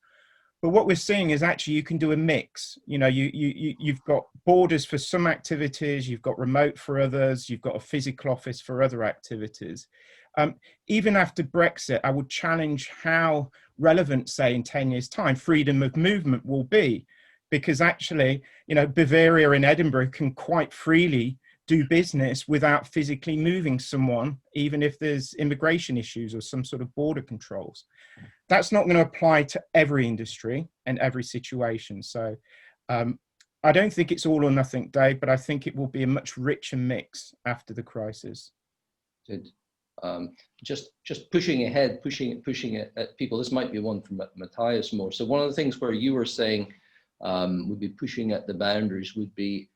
But what we're seeing is actually you can do a mix. You know, you've got borders for some activities, you've got remote for others, you've got a physical office for other activities. Even after Brexit, I would challenge how relevant, say, in 10 years' time, freedom of movement will be. Because actually, you know, Bavaria and Edinburgh can quite freely do business without physically moving someone, even if there's immigration issues or some sort of border controls. That's not going to apply to every industry and every situation. So I don't think it's all or nothing, Dave, but I think it will be a much richer mix after the crisis. Good. Just pushing ahead, pushing it at people. This might be one from Matthias more. So one of the things where you were saying would be pushing at the boundaries would be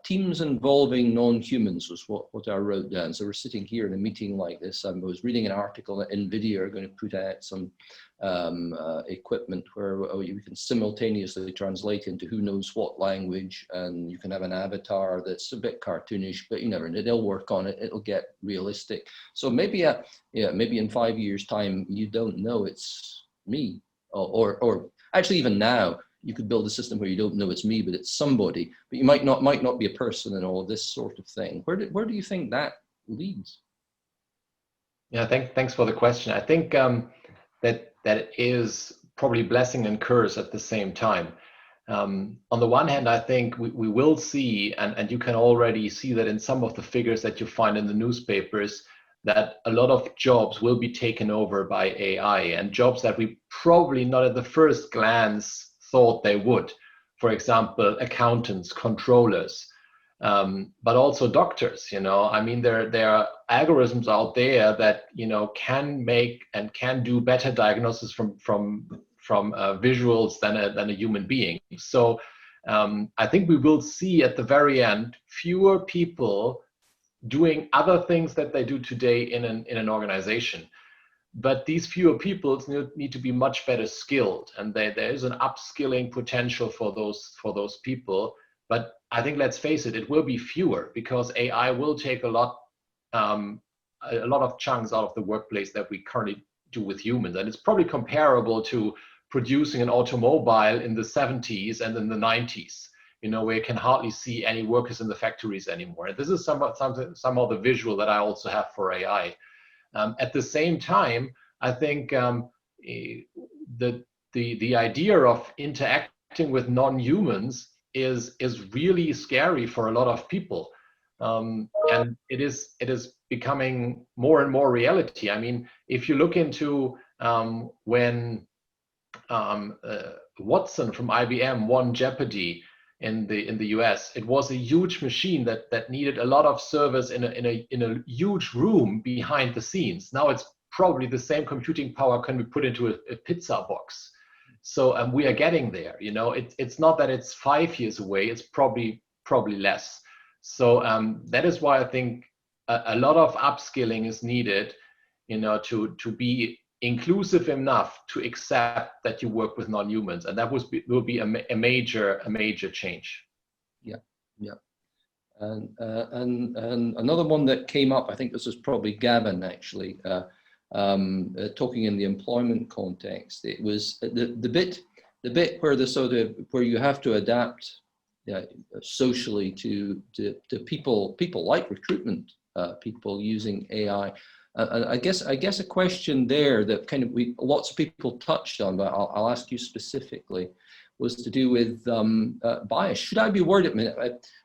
teams involving non-humans was what I wrote down. So we're sitting here in a meeting like this. I was reading an article that NVIDIA are going to put out some equipment where you can simultaneously translate into who knows what language, and you can have an avatar that's a bit cartoonish, but you never know, they'll work on it. It'll get realistic. So maybe maybe in 5 years' time, you don't know it's me or actually even now, you could build a system where you don't know it's me, but it's somebody, but you might not be a person and all this sort of thing. Where do you think that leads? Yeah, thanks for the question. I think that is probably blessing and curse at the same time. On the one hand, I think we will see, and you can already see that in some of the figures that you find in the newspapers, that a lot of jobs will be taken over by AI, and jobs that we probably not at the first glance thought they would. For example, accountants, controllers, but also doctors. I mean, there are algorithms out there that can make and can do better diagnosis from visuals than a human being. So I think we will see at the very end fewer people doing other things that they do today in an organization. But these fewer people need to be much better skilled, and there is an upskilling potential for those people. But I think, let's face it, it will be fewer, because AI will take a lot of chunks out of the workplace that we currently do with humans. And it's probably comparable to producing an automobile in the 70s and in the 90s, where you can hardly see any workers in the factories anymore. And this is somehow the visual that I also have for AI. At the same time, I think the idea of interacting with non-humans is really scary for a lot of people, and it is becoming more and more reality. I mean, if you look into when Watson from IBM won Jeopardy in the US, it was a huge machine that needed a lot of servers in a huge room behind the scenes. Now it's probably the same computing power can be put into a pizza box. So we are getting there. It's not that it's 5 years away. It's probably less. So that is why I think a lot of upskilling is needed, to be inclusive enough to accept that you work with non-humans, and that will be a major change. Yeah. And another one that came up, I think this was probably Gavin actually, talking in the employment context. It was the bit where you have to adapt socially to people like recruitment people using AI. I guess a question there that kind of lots of people touched on, but I'll ask you specifically, was to do with bias. Should I be worried?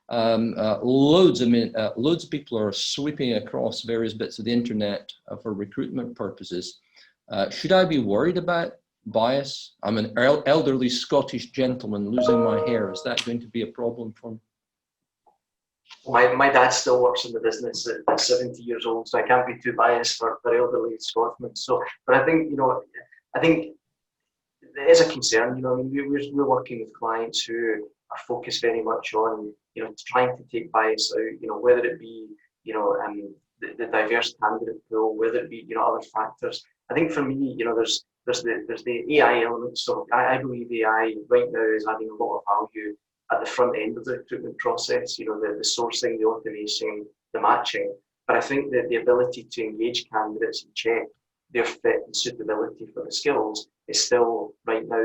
Loads of people are sweeping across various bits of the internet for recruitment purposes. Should I be worried about bias? I'm an elderly Scottish gentleman losing my hair. Is that going to be a problem for me? My dad still works in the business at 70 years old, so I can't be too biased for elderly Scotsmen. So, but I think it is a concern. I mean, we're working with clients who are focused very much on trying to take bias out. Whether it be the diverse candidate pool, whether it be other factors. I think for me, there's the AI element. So I believe AI right now is adding a lot of value at the front end of the recruitment process, the sourcing, the automation, the matching. But I think that the ability to engage candidates and check their fit and suitability for the skills is still right now,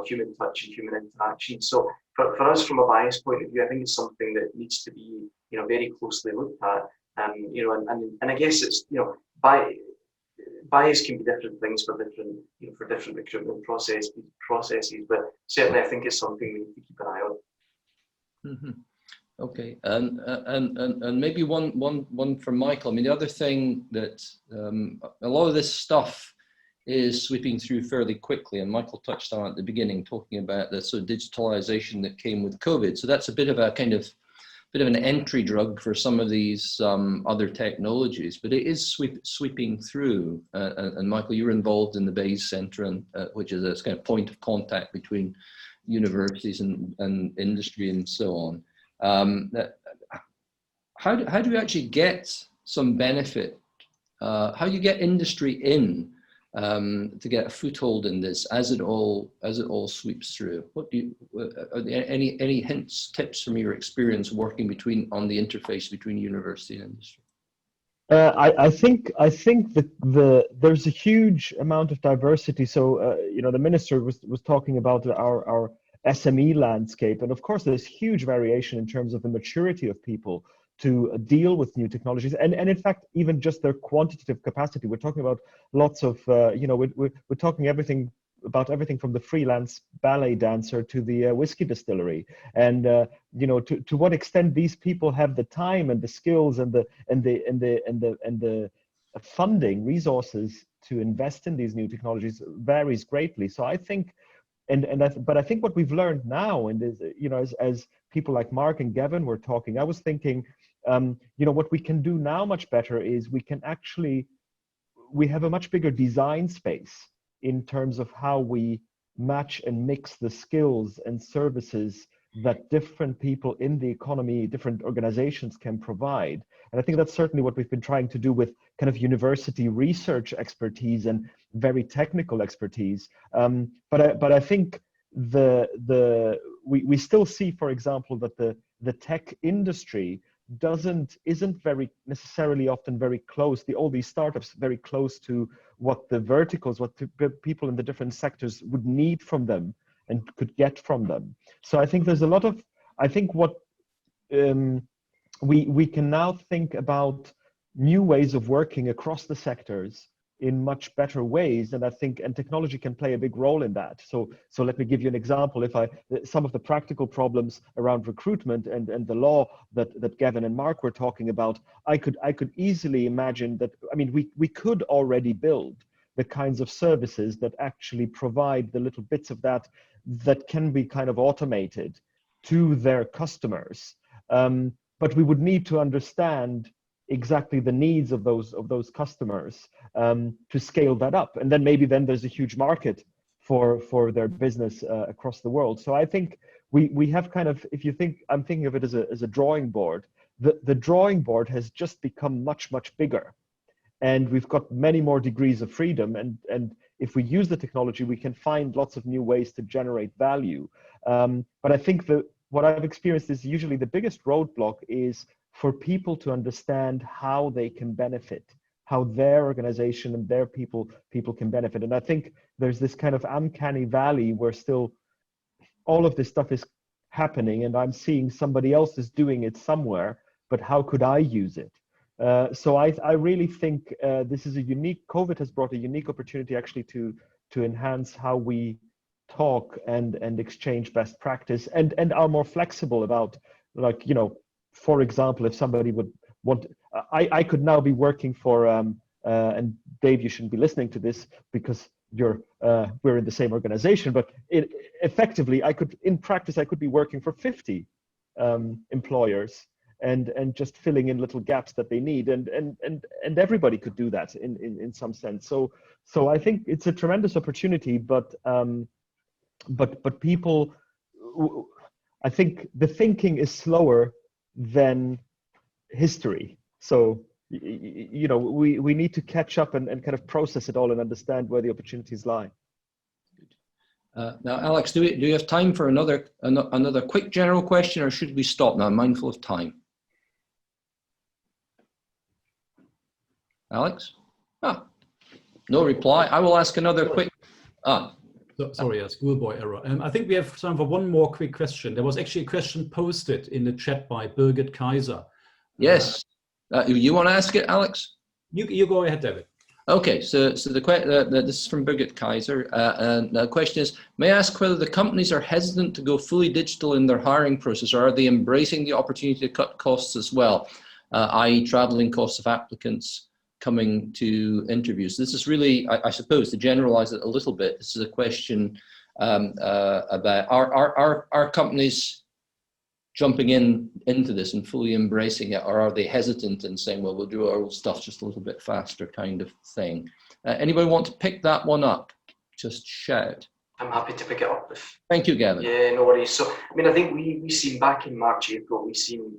human touch and human interaction. So for us, from a bias point of view, I think it's something that needs to be, very closely looked at. And I guess it's, bias can be different things for different recruitment processes. But certainly, I think it's something we need to keep an eye on. Mm-hmm. Okay, and maybe one from Michael. I mean, the other thing that a lot of this stuff is sweeping through fairly quickly, and Michael touched on at the beginning, talking about the sort of digitalization that came with COVID. So that's a bit of an entry drug for some of these other technologies, but it is sweeping through. And Michael, you're involved in the Bayes Centre, and which is a kind of point of contact between universities and industry and so on. How do you actually get some benefit? How do you get industry in to get a foothold in this as it all sweeps through? What do are there any hints, tips from your experience working on the interface between university and industry? I think there's a huge amount of diversity. So you know, the minister was talking about our SME landscape, and of course there's huge variation in terms of the maturity of people to deal with new technologies, and in fact even just their quantitative capacity. We're talking about lots of you know, we're talking about everything from the freelance ballet dancer to the whiskey distillery, and you know, to what extent these people have the time and the skills and the funding resources to invest in these new technologies varies greatly. So I think, but I think what we've learned now, and is, you know, as people like Mark and Gavin were talking, I was thinking, you know, what we can do now much better is we have a much bigger design space in terms of how we match and mix the skills and services that different people in the economy, different organizations can provide. And I think that's certainly what we've been trying to do with kind of university research expertise and very technical expertise. But I think we still see, for example, that the tech industry isn't very necessarily often very close, all these startups very close to what the verticals, what people in the different sectors would need from them and could get from them. So I think there's a lot of, I think what we can now think about new ways of working across the sectors in much better ways, and I think, and technology can play a big role in that. So let me give you an example. Some of the practical problems around recruitment and the law that Gavin and Mark were talking about, I could easily imagine that, I mean, we could already build the kinds of services that actually provide the little bits of that can be kind of automated to their customers. But we would need to understand exactly the needs of those customers to scale that up, and then maybe there's a huge market for their business across the world. So I think we have kind of, if you think, I'm thinking of it as a drawing board. The drawing board has just become much bigger, and we've got many more degrees of freedom, and if we use the technology, we can find lots of new ways to generate value. But I think that what I've experienced is usually the biggest roadblock is for people to understand how they can benefit, how their organization and their people can benefit. And I think there's this kind of uncanny valley where still all of this stuff is happening, and I'm seeing somebody else is doing it somewhere, but how could I use it? So I really think this is COVID has brought a unique opportunity actually to enhance how we talk and exchange best practice, and are more flexible about, like, you know, for example, if somebody would want, I could now be working for, and Dave, you shouldn't be listening to this because we're in the same organization, but effectively, in practice, I could be working for 50 employers and just filling in little gaps that they need, and everybody could do that in some sense. So I think it's a tremendous opportunity, but people, I think the thinking is slower than history. So, you know, we need to catch up and kind of process it all and understand where the opportunities lie. Now, Alex, do you have time for another quick general question, or should we stop now? I'm mindful of time. Alex? No reply. I will ask another quick. Sorry, a schoolboy error. I think we have time for one more quick question. There was actually a question posted in the chat by Birgit Kaiser. Yes. You want to ask it, Alex? You go ahead, David. Okay, so this is from Birgit Kaiser, and the question is, may I ask whether the companies are hesitant to go fully digital in their hiring process, or are they embracing the opportunity to cut costs as well, i.e. traveling costs of applicants coming to interviews? This is really, I suppose, to generalize it a little bit, this is a question about are companies jumping into this and fully embracing it, or are they hesitant and saying, well, we'll do our old stuff just a little bit faster kind of thing? Anybody want to pick that one up? Just shout. I'm happy to pick it up. Thank you, Gavin. Yeah, no worries. So, I mean, I think we seen back in March, April, we've seen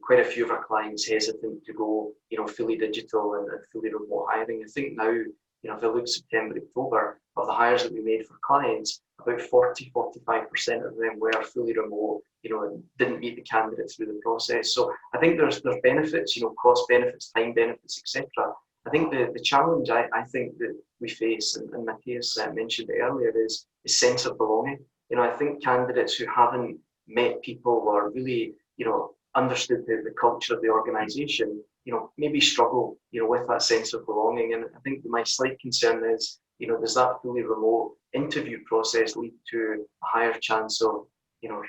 quite a few of our clients hesitant to go, you know, fully digital and fully remote hiring. I think now if I look September, October, of the hires that we made for clients, about 40–45% of them were fully remote, and didn't meet the candidate through the process. So I think there's benefits, cost benefits, time benefits, etc. I think the challenge I think that we face, and Matthias mentioned it earlier, is sense of belonging. I think candidates who haven't met people or really, understood the culture of the organisation, maybe struggle, with that sense of belonging. And I think my slight concern is, does that fully remote interview process lead to a higher chance of,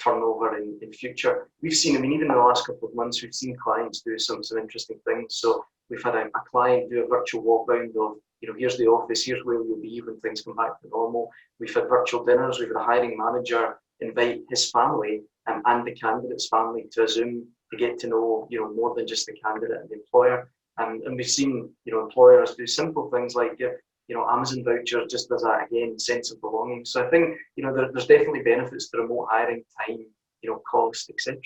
turnover in future? We've seen, even in the last couple of months, we've seen clients do some interesting things. So we've had a client do a virtual walk round of, here's the office, here's where you'll be when things come back to normal. We've had virtual dinners. We've had a hiring manager invite his family and the candidate's family to a Zoom to get to know, more than just the candidate and the employer. And we've seen, employers do simple things like give, Amazon vouchers just as a, again, sense of belonging. So I think, there's definitely benefits to remote hiring, time, cost, etc.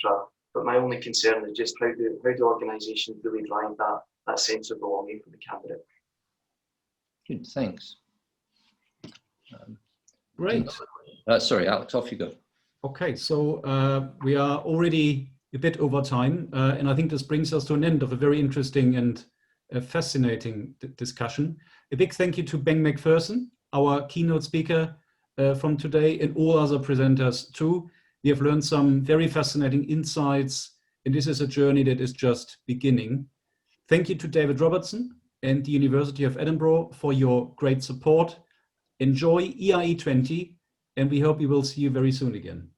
But my only concern is just how do organisations really drive that sense of belonging for the candidate. Good, thanks. Great. Sorry, Alex, off you go. Okay, so we are already a bit over time, and I think this brings us to an end of a very interesting and fascinating discussion. A big thank you to Ben Mcpherson, our keynote speaker from today, and all other presenters too. We have learned some very fascinating insights, and this is a journey that is just beginning. Thank you to David Robertson and the University of Edinburgh for your great support. Enjoy EIE20, and we hope we will see you very soon again.